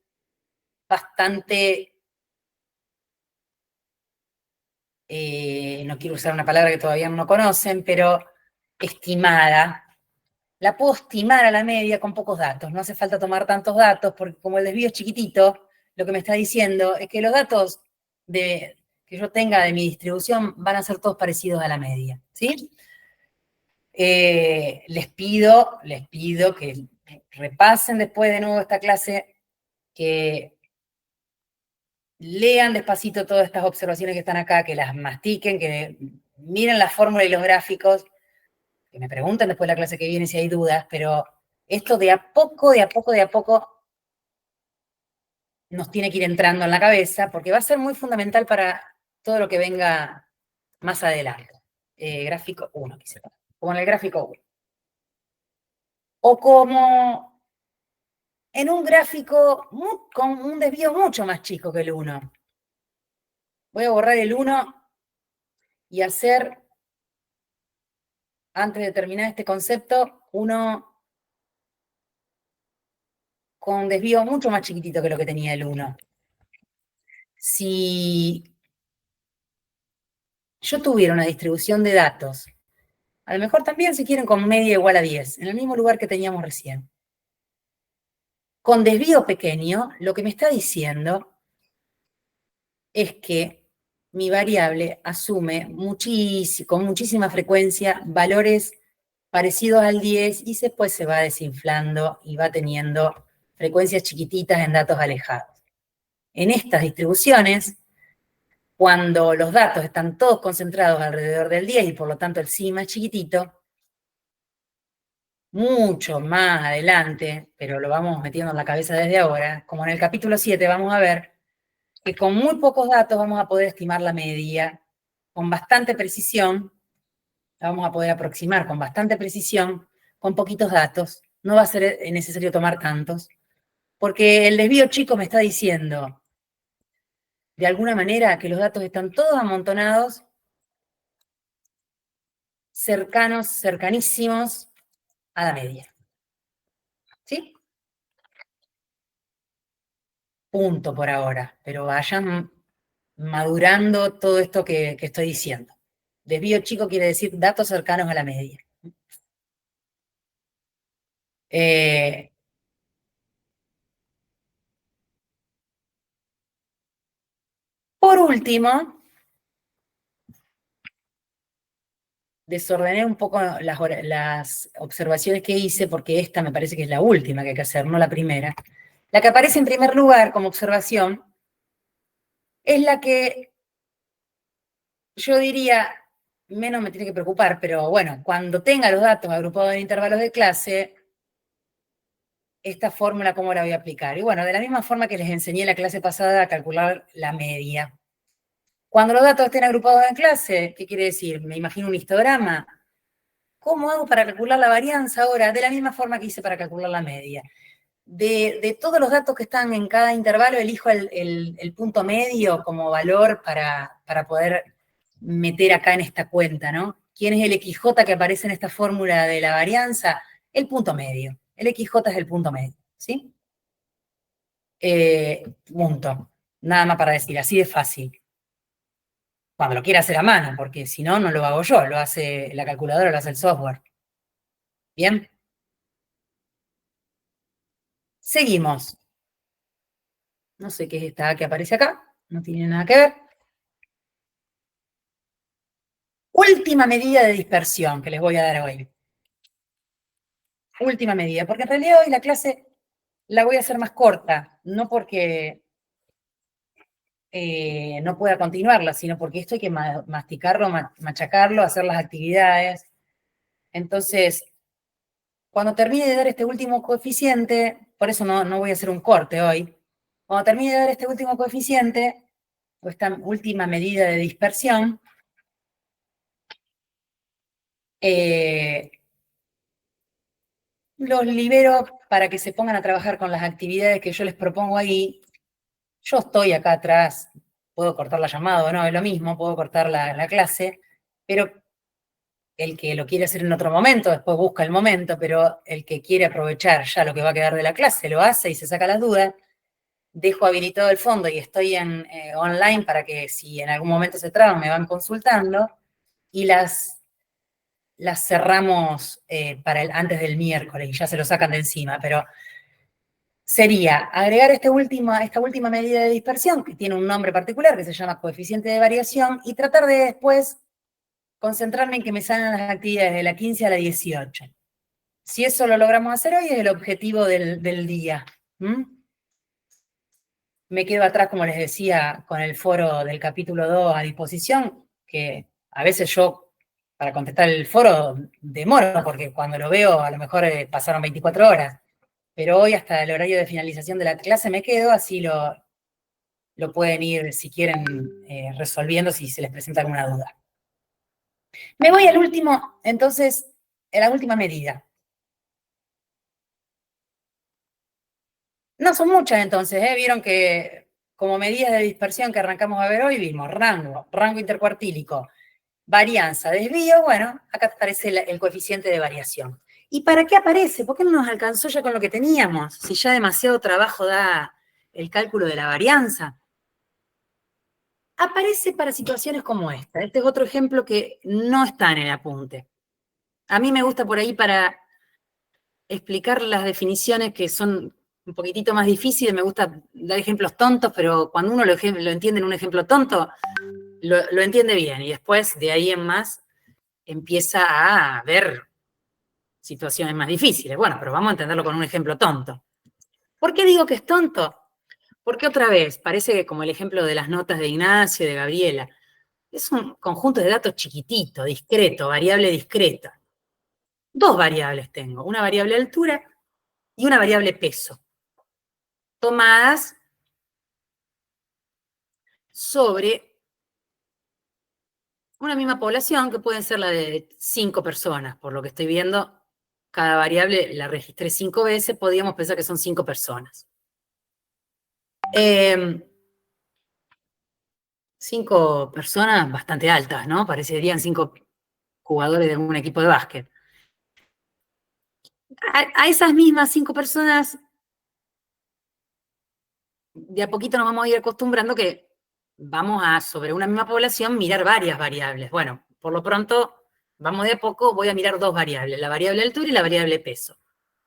bastante, no quiero usar una palabra que todavía no conocen, pero estimada. La puedo estimar a la media con pocos datos, no hace falta tomar tantos datos, porque como el desvío es chiquitito, lo que me está diciendo es que los datos que yo tenga de mi distribución van a ser todos parecidos a la media, ¿sí? Les pido que repasen después de nuevo esta clase, que lean despacito todas estas observaciones que están acá, que las mastiquen, que miren la fórmula y los gráficos, que me pregunten después de la clase que viene si hay dudas, pero esto de a poco nos tiene que ir entrando en la cabeza, porque va a ser muy fundamental para todo lo que venga más adelante. Gráfico 1, quise poner, como en el gráfico 1. O como en un gráfico con un desvío mucho más chico que el 1. Voy a borrar el 1 y hacer, antes de terminar este concepto, uno con desvío mucho más chiquitito que lo que tenía el 1. Si yo tuviera una distribución de datos, a lo mejor también si quieren con media igual a 10, en el mismo lugar que teníamos recién, con desvío pequeño, lo que me está diciendo es que mi variable asume con muchísima frecuencia valores parecidos al 10 y después se va desinflando y va teniendo frecuencias chiquititas en datos alejados. En estas distribuciones, cuando los datos están todos concentrados alrededor del 10 y por lo tanto el sigma es chiquitito, mucho más adelante, pero lo vamos metiendo en la cabeza desde ahora, como en el capítulo 7 vamos a ver que con muy pocos datos vamos a poder estimar la media con bastante precisión, la vamos a poder aproximar con bastante precisión, con poquitos datos, no va a ser necesario tomar tantos, porque el desvío chico me está diciendo, de alguna manera, que los datos están todos amontonados, cercanísimos a la media. ¿Sí? Punto por ahora, pero vayan madurando todo esto que estoy diciendo. Desvío chico quiere decir datos cercanos a la media. Por último, desordené un poco las observaciones que hice, porque esta me parece que es la última que hay que hacer, no la primera. La que aparece en primer lugar como observación es la que yo diría, menos me tiene que preocupar, pero bueno, cuando tenga los datos agrupados en intervalos de clase, esta fórmula, ¿cómo la voy a aplicar? Y bueno, de la misma forma que les enseñé la clase pasada a calcular la media. Cuando los datos estén agrupados en clase, ¿qué quiere decir? Me imagino un histograma. ¿Cómo hago para calcular la varianza ahora? De la misma forma que hice para calcular la media. De todos los datos que están en cada intervalo, elijo el punto medio como valor para poder meter acá en esta cuenta, ¿no? ¿Quién es el XJ que aparece en esta fórmula de la varianza? El punto medio. El XJ es el punto medio, ¿sí? Punto. Nada más para decir, así de fácil. Cuando lo quiera hacer a mano, porque si no, no lo hago yo, lo hace la calculadora, lo hace el software. ¿Bien? Seguimos. No sé qué es esta que aparece acá, no tiene nada que ver. última medida de dispersión que les voy a dar hoy. Última medida, porque en realidad hoy la clase la voy a hacer más corta, no porque no pueda continuarla, sino porque esto hay que masticarlo, machacarlo, hacer las actividades. Entonces, cuando termine de dar este último coeficiente, por eso no voy a hacer un corte hoy, cuando termine de dar este último coeficiente, o esta última medida de dispersión, los libero para que se pongan a trabajar con las actividades que yo les propongo ahí. Yo estoy acá atrás, puedo cortar la llamada o no, es lo mismo, puedo cortar la clase, pero el que lo quiere hacer en otro momento, después busca el momento, pero el que quiere aprovechar ya lo que va a quedar de la clase, lo hace y se saca las dudas. Dejo habilitado el fondo y estoy online para que si en algún momento se traban me van consultando y las cerramos antes del miércoles y ya se lo sacan de encima, pero sería agregar esta última medida de dispersión, que tiene un nombre particular, que se llama coeficiente de variación, y tratar de después concentrarme en que me salgan las actividades de la 15 a la 18. Si eso lo logramos hacer hoy, es el objetivo del día. Me quedo atrás, como les decía, con el foro del capítulo 2 a disposición, que a veces yo, para contestar el foro, demoro, porque cuando lo veo, a lo mejor pasaron 24 horas. Pero hoy, hasta el horario de finalización de la clase, me quedo, así lo pueden ir, si quieren, resolviendo si se les presenta alguna duda. Me voy al último, entonces, a la última medida. No son muchas entonces, vieron que como medidas de dispersión que arrancamos a ver hoy, vimos rango intercuartílico, varianza, desvío, bueno, acá aparece el coeficiente de variación. ¿Y para qué aparece? ¿Por qué no nos alcanzó ya con lo que teníamos? Si ya demasiado trabajo da el cálculo de la varianza. Aparece para situaciones como esta. Este es otro ejemplo que no está en el apunte. A mí me gusta por ahí para explicar las definiciones que son un poquitito más difíciles, me gusta dar ejemplos tontos, pero cuando uno lo entiende en un ejemplo tonto, lo entiende bien, y después de ahí en más empieza a ver situaciones más difíciles. Bueno, pero vamos a entenderlo con un ejemplo tonto. ¿Por qué digo que es tonto? Porque otra vez, parece que como el ejemplo de las notas de Ignacio, de Gabriela, es un conjunto de datos chiquitito, discreto, variable discreta. Dos variables tengo, una variable altura y una variable peso, tomadas sobre una misma población, que puede ser la de 5 personas, por lo que estoy viendo, cada variable la registré 5 veces, podríamos pensar que son 5 personas. 5 personas bastante altas, ¿no? Parecerían 5 jugadores de un equipo de básquet. A esas mismas 5 personas, de a poquito nos vamos a ir acostumbrando que vamos a, sobre una misma población, mirar varias variables. Bueno, por lo pronto, vamos de a poco, voy a mirar 2 variables, la variable altura y la variable peso.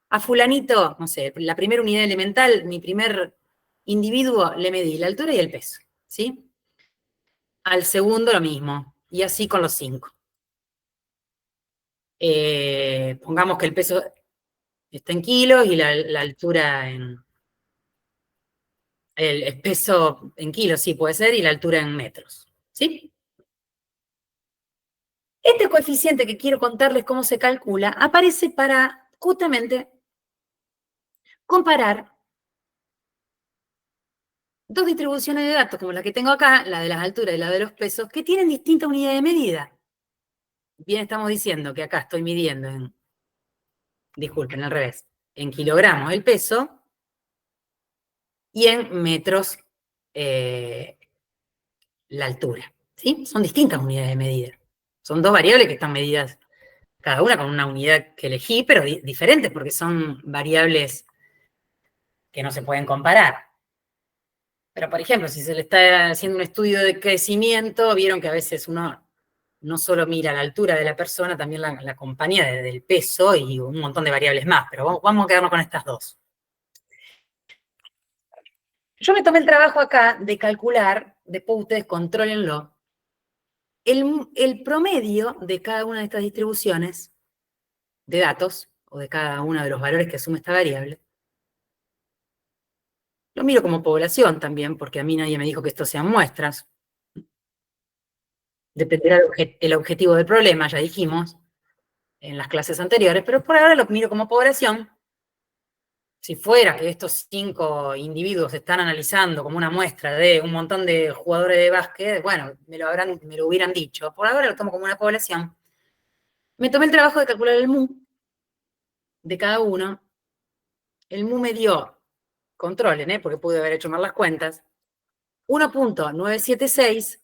A fulanito, no sé, la primera unidad elemental, mi primer individuo, le medí la altura y el peso, ¿sí? Al segundo lo mismo, y así con los 5. Pongamos que el peso está en kilos y la altura en... El peso en kilos, sí, puede ser, y la altura en metros, ¿sí? Este coeficiente que quiero contarles cómo se calcula aparece para justamente comparar dos distribuciones de datos, como la que tengo acá, la de las alturas y la de los pesos, que tienen distinta unidad de medida. Bien, estamos diciendo que acá estoy midiendo disculpen, al revés, en kilogramos el peso y en metros la altura, ¿sí? Son distintas unidades de medida. Son dos variables que están medidas cada una con una unidad que elegí, pero diferentes porque son variables que no se pueden comparar. Pero, por ejemplo, si se le está haciendo un estudio de crecimiento, vieron que a veces uno no solo mira la altura de la persona, también la compañía del peso y un montón de variables más, pero vamos a quedarnos con estas dos. Yo me tomé el trabajo acá de calcular, después ustedes contrólenlo, el promedio de cada una de estas distribuciones de datos, o de cada uno de los valores que asume esta variable, lo miro como población también, porque a mí nadie me dijo que esto sean muestras. Dependerá el objetivo del problema, ya dijimos en las clases anteriores, pero por ahora lo miro como población. Si fuera que estos 5 individuos están analizando como una muestra de un montón de jugadores de básquet, bueno, me lo hubieran dicho. Por ahora lo tomo como una población. Me tomé el trabajo de calcular el mu de cada uno. El mu me dio, controlen, porque pude haber hecho mal las cuentas, 1.976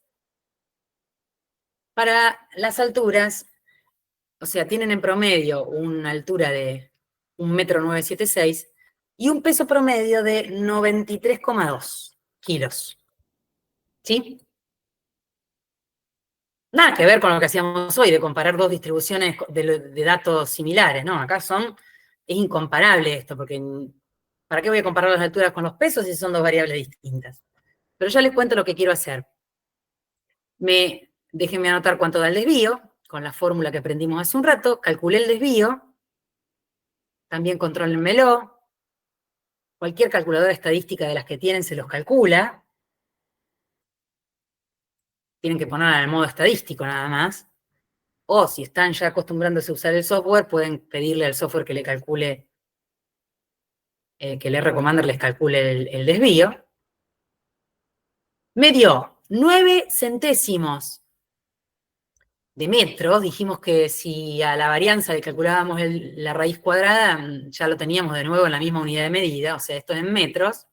para las alturas. O sea, tienen en promedio una altura de 1,976 m y un peso promedio de 93,2 kilos. ¿Sí? Nada que ver con lo que hacíamos hoy, de comparar dos distribuciones de datos similares, ¿no? Acá es incomparable esto, porque ¿para qué voy a comparar las alturas con los pesos si son dos variables distintas? Pero ya les cuento lo que quiero hacer. Déjenme anotar cuánto da el desvío, con la fórmula que aprendimos hace un rato, calculé el desvío, también contrólenmelo. Cualquier calculadora estadística de las que tienen se los calcula. Tienen que ponerla en el modo estadístico nada más. O si están ya acostumbrándose a usar el software, pueden pedirle al software que le calcule, que le recomiende les calcule el desvío. Me dio 9 centésimos de metro. Dijimos que si a la varianza le calculábamos la raíz cuadrada, ya lo teníamos de nuevo en la misma unidad de medida, o sea, esto es en metros.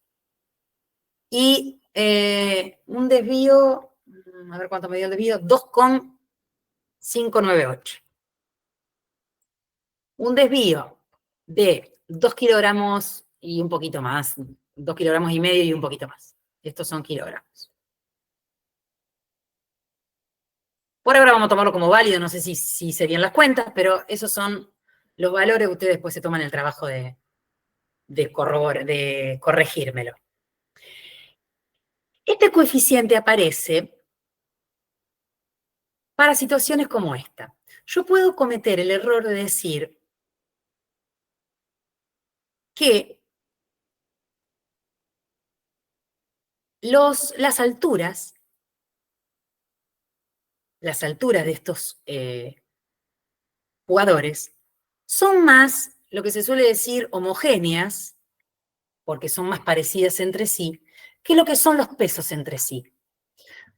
Y un desvío, a ver cuánto me dio el desvío, 2,598. Un desvío de 2 kilogramos y un poquito más, 2 kilogramos y medio y un poquito más. Estos son kilogramos. Por ahora vamos a tomarlo como válido, no sé si se bien las cuentas, pero esos son los valores que ustedes después se toman el trabajo de corregírmelo. Este coeficiente aparece para situaciones como esta. Yo puedo cometer el error de decir que las alturas de estos jugadores son más, lo que se suele decir, homogéneas, porque son más parecidas entre sí, que lo que son los pesos entre sí.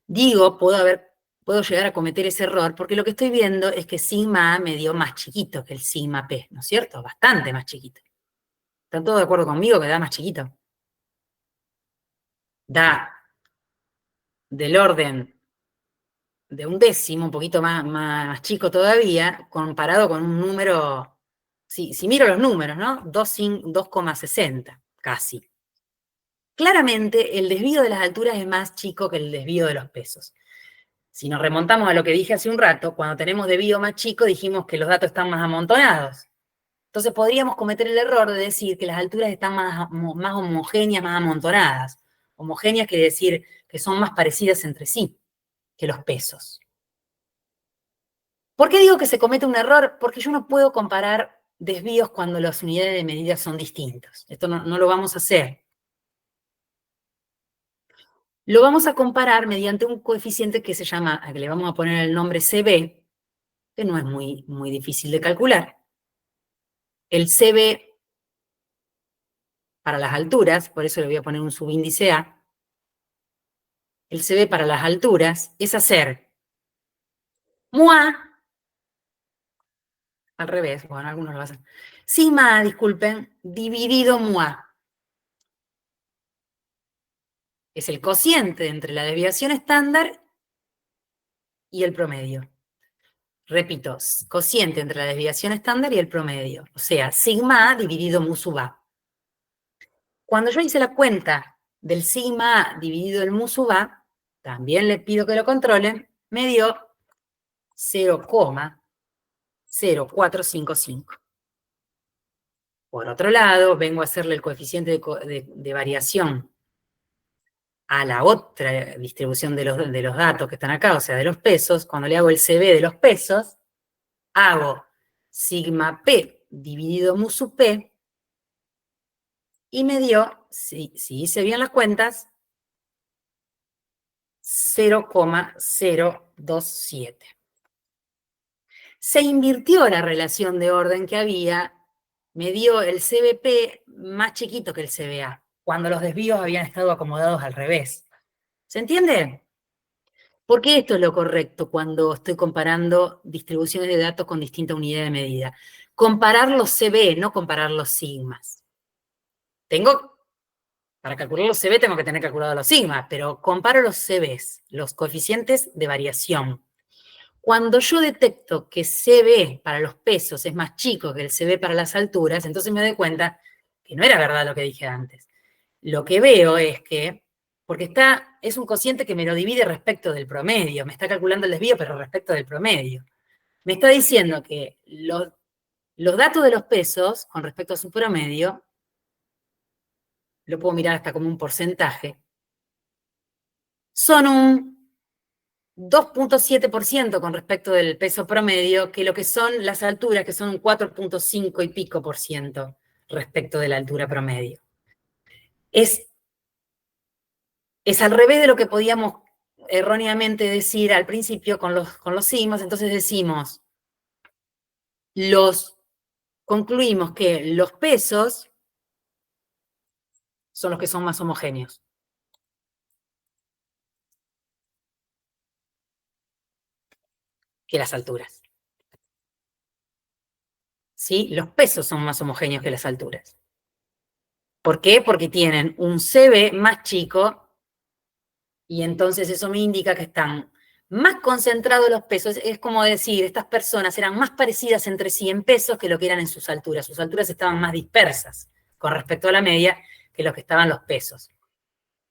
Digo, puedo llegar a cometer ese error, porque lo que estoy viendo es que sigma A me dio más chiquito que el sigma P, ¿no es cierto? Bastante más chiquito. ¿Están todos de acuerdo conmigo que da más chiquito? Da del orden de un décimo, un poquito más chico todavía, comparado con un número, si miro los números, ¿no? 2,60, casi. Claramente, el desvío de las alturas es más chico que el desvío de los pesos. Si nos remontamos a lo que dije hace un rato, cuando tenemos desvío más chico, dijimos que los datos están más amontonados. Entonces podríamos cometer el error de decir que las alturas están más homogéneas, más amontonadas. Homogéneas quiere decir que son más parecidas entre sí que los pesos. ¿Por qué digo que se comete un error? Porque yo no puedo comparar desvíos cuando las unidades de medida son distintas. Esto no lo vamos a hacer. Lo vamos a comparar mediante un coeficiente que se llama, a que le vamos a poner el nombre CB, que no es muy difícil de calcular. El CB para las alturas, por eso le voy a poner un subíndice A, el CB para las alturas es hacer mu A, al revés, bueno, algunos lo hacen, sigma A, disculpen, dividido mu A. Es el cociente entre la desviación estándar y el promedio. Repito, cociente entre la desviación estándar y el promedio. O sea, sigma A dividido mu sub A. Cuando yo hice la cuenta del sigma A dividido el mu sub A, también le pido que lo controlen, me dio 0,0455. Por otro lado, vengo a hacerle el coeficiente de variación a la otra distribución de los datos que están acá, o sea, de los pesos, cuando le hago el CB de los pesos, hago sigma P dividido mu sub P, y me dio, si hice bien las cuentas, 0,027. Se invirtió la relación de orden que había, me dio el CBP más chiquito que el CBA, cuando los desvíos habían estado acomodados al revés. ¿Se entiende? Porque esto es lo correcto cuando estoy comparando distribuciones de datos con distinta unidad de medida. Comparar los CB, no comparar los sigmas. Para calcular los CB tengo que tener calculado los sigmas, pero comparo los CBs, los coeficientes de variación. Cuando yo detecto que CB para los pesos es más chico que el CB para las alturas, entonces me doy cuenta que no era verdad lo que dije antes. Lo que veo es que, porque es un cociente que me lo divide respecto del promedio, me está calculando el desvío, pero respecto del promedio. Me está diciendo que los datos de los pesos, con respecto a su promedio, lo puedo mirar hasta como un porcentaje, son un 2,7% con respecto del peso promedio, que lo que son las alturas, que son un 4,5 y pico por ciento respecto de la altura promedio. Es al revés de lo que podíamos erróneamente decir al principio con los sigmas. Entonces decimos, concluimos que los pesos son los que son más homogéneos. Que las alturas. ¿Sí? Los pesos son más homogéneos que las alturas. ¿Por qué? Porque tienen un CB más chico y entonces eso me indica que están más concentrados los pesos. Es como decir, estas personas eran más parecidas entre sí en pesos que lo que eran en sus alturas. Sus alturas estaban más dispersas con respecto a la media que lo que estaban los pesos.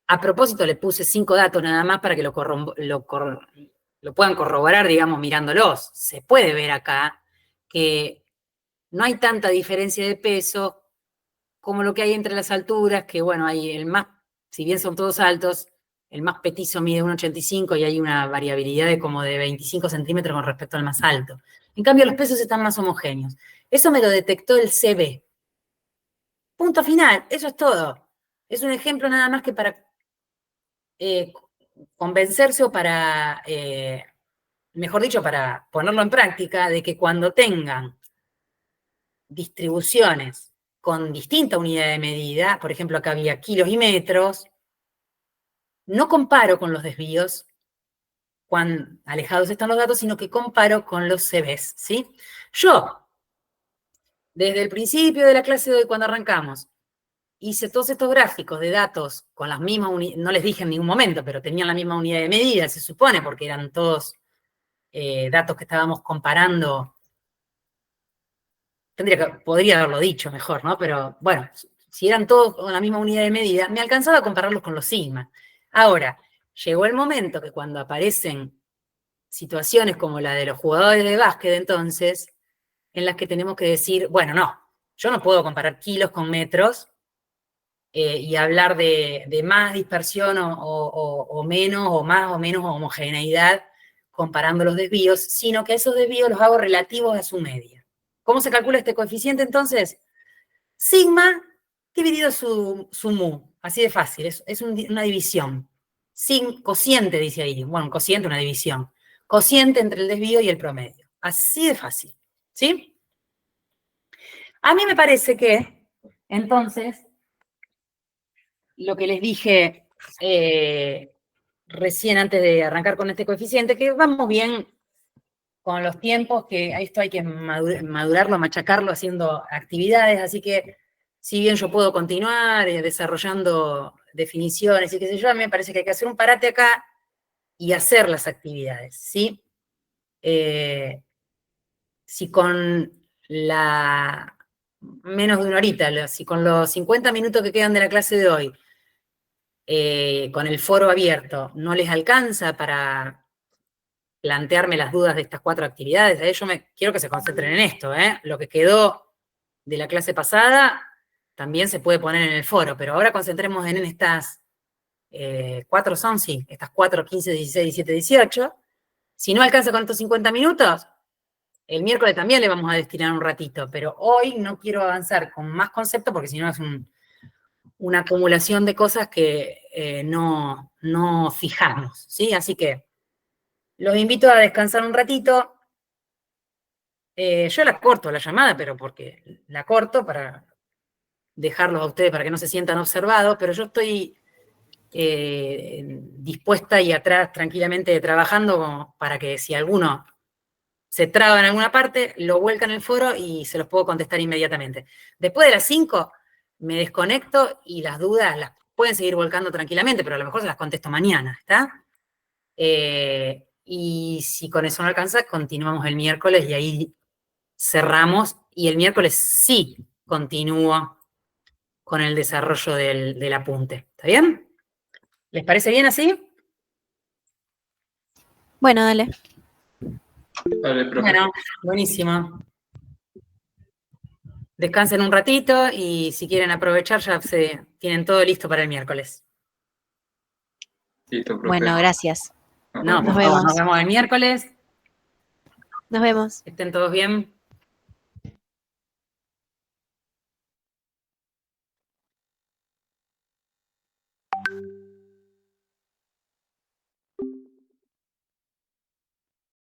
A propósito, le puse 5 datos nada más para que lo puedan corroborar, digamos, mirándolos. Se puede ver acá que no hay tanta diferencia de peso como lo que hay entre las alturas, que bueno, hay si bien son todos altos, el más petizo mide 1,85 y hay una variabilidad de como de 25 centímetros con respecto al más alto. En cambio, los pesos están más homogéneos. Eso me lo detectó el CB. Punto final, eso es todo. Es un ejemplo nada más que para convencerse o para, mejor dicho, para ponerlo en práctica, de que cuando tengan distribuciones con distinta unidad de medida, por ejemplo, acá había kilos y metros, no comparo con los desvíos, cuán alejados están los datos, sino que comparo con los CBs, ¿sí? Yo, desde el principio de la clase de hoy, cuando arrancamos, hice todos estos gráficos de datos con las mismas unidades, no les dije en ningún momento, pero tenían la misma unidad de medida, se supone, porque eran todos datos que estábamos comparando. Podría haberlo dicho mejor, ¿no? Pero bueno, si eran todos con la misma unidad de medida, me alcanzaba a compararlos con los sigma. Ahora, llegó el momento que cuando aparecen situaciones como la de los jugadores de básquet entonces, en las que tenemos que decir, bueno, no, yo no puedo comparar kilos con metros y hablar de más dispersión o menos, o más o menos homogeneidad comparando los desvíos, sino que esos desvíos los hago relativos a su media. ¿Cómo se calcula este coeficiente entonces? Sigma dividido su mu, así de fácil, es una división. Cociente dice ahí, bueno, cociente, una división. Cociente entre el desvío y el promedio, así de fácil, ¿sí? A mí me parece que, entonces, lo que les dije recién antes de arrancar con este coeficiente, que vamos bien con los tiempos, que esto hay que madurarlo, machacarlo, haciendo actividades, así que si bien yo puedo continuar desarrollando definiciones y qué sé yo, a mí me parece que hay que hacer un parate acá y hacer las actividades, ¿sí? Si con menos de una horita, si con los 50 minutos que quedan de la clase de hoy, con el foro abierto, no les alcanza para plantearme las dudas de estas 4 actividades, yo quiero que se concentren en esto, Lo que quedó de la clase pasada también se puede poner en el foro, pero ahora concentremos en estas 4 son, sí, estas 4, 15, 16, 17, 18. Si no alcanza con estos 50 minutos, el miércoles también le vamos a destinar un ratito, pero hoy no quiero avanzar con más conceptos porque si no es una acumulación de cosas que no fijamos, ¿sí? Así que los invito a descansar un ratito. Yo la corto la llamada, pero porque la corto para dejarlos a ustedes para que no se sientan observados, pero yo estoy dispuesta y atrás tranquilamente trabajando como para que si alguno se traba en alguna parte, lo vuelca en el foro y se los puedo contestar inmediatamente. Después de las 5 me desconecto y las dudas las pueden seguir volcando tranquilamente, pero a lo mejor se las contesto mañana, ¿está? Y si con eso no alcanza, continuamos el miércoles y ahí cerramos, y el miércoles sí continúo con el desarrollo del apunte. ¿Está bien? ¿Les parece bien así? Bueno, dale. Dale, profe. Bueno, buenísimo. Descansen un ratito y si quieren aprovechar ya tienen todo listo para el miércoles. Listo, profe. Bueno, gracias. No, Nos vemos. nos vemos el miércoles. Nos vemos. Estén todos bien.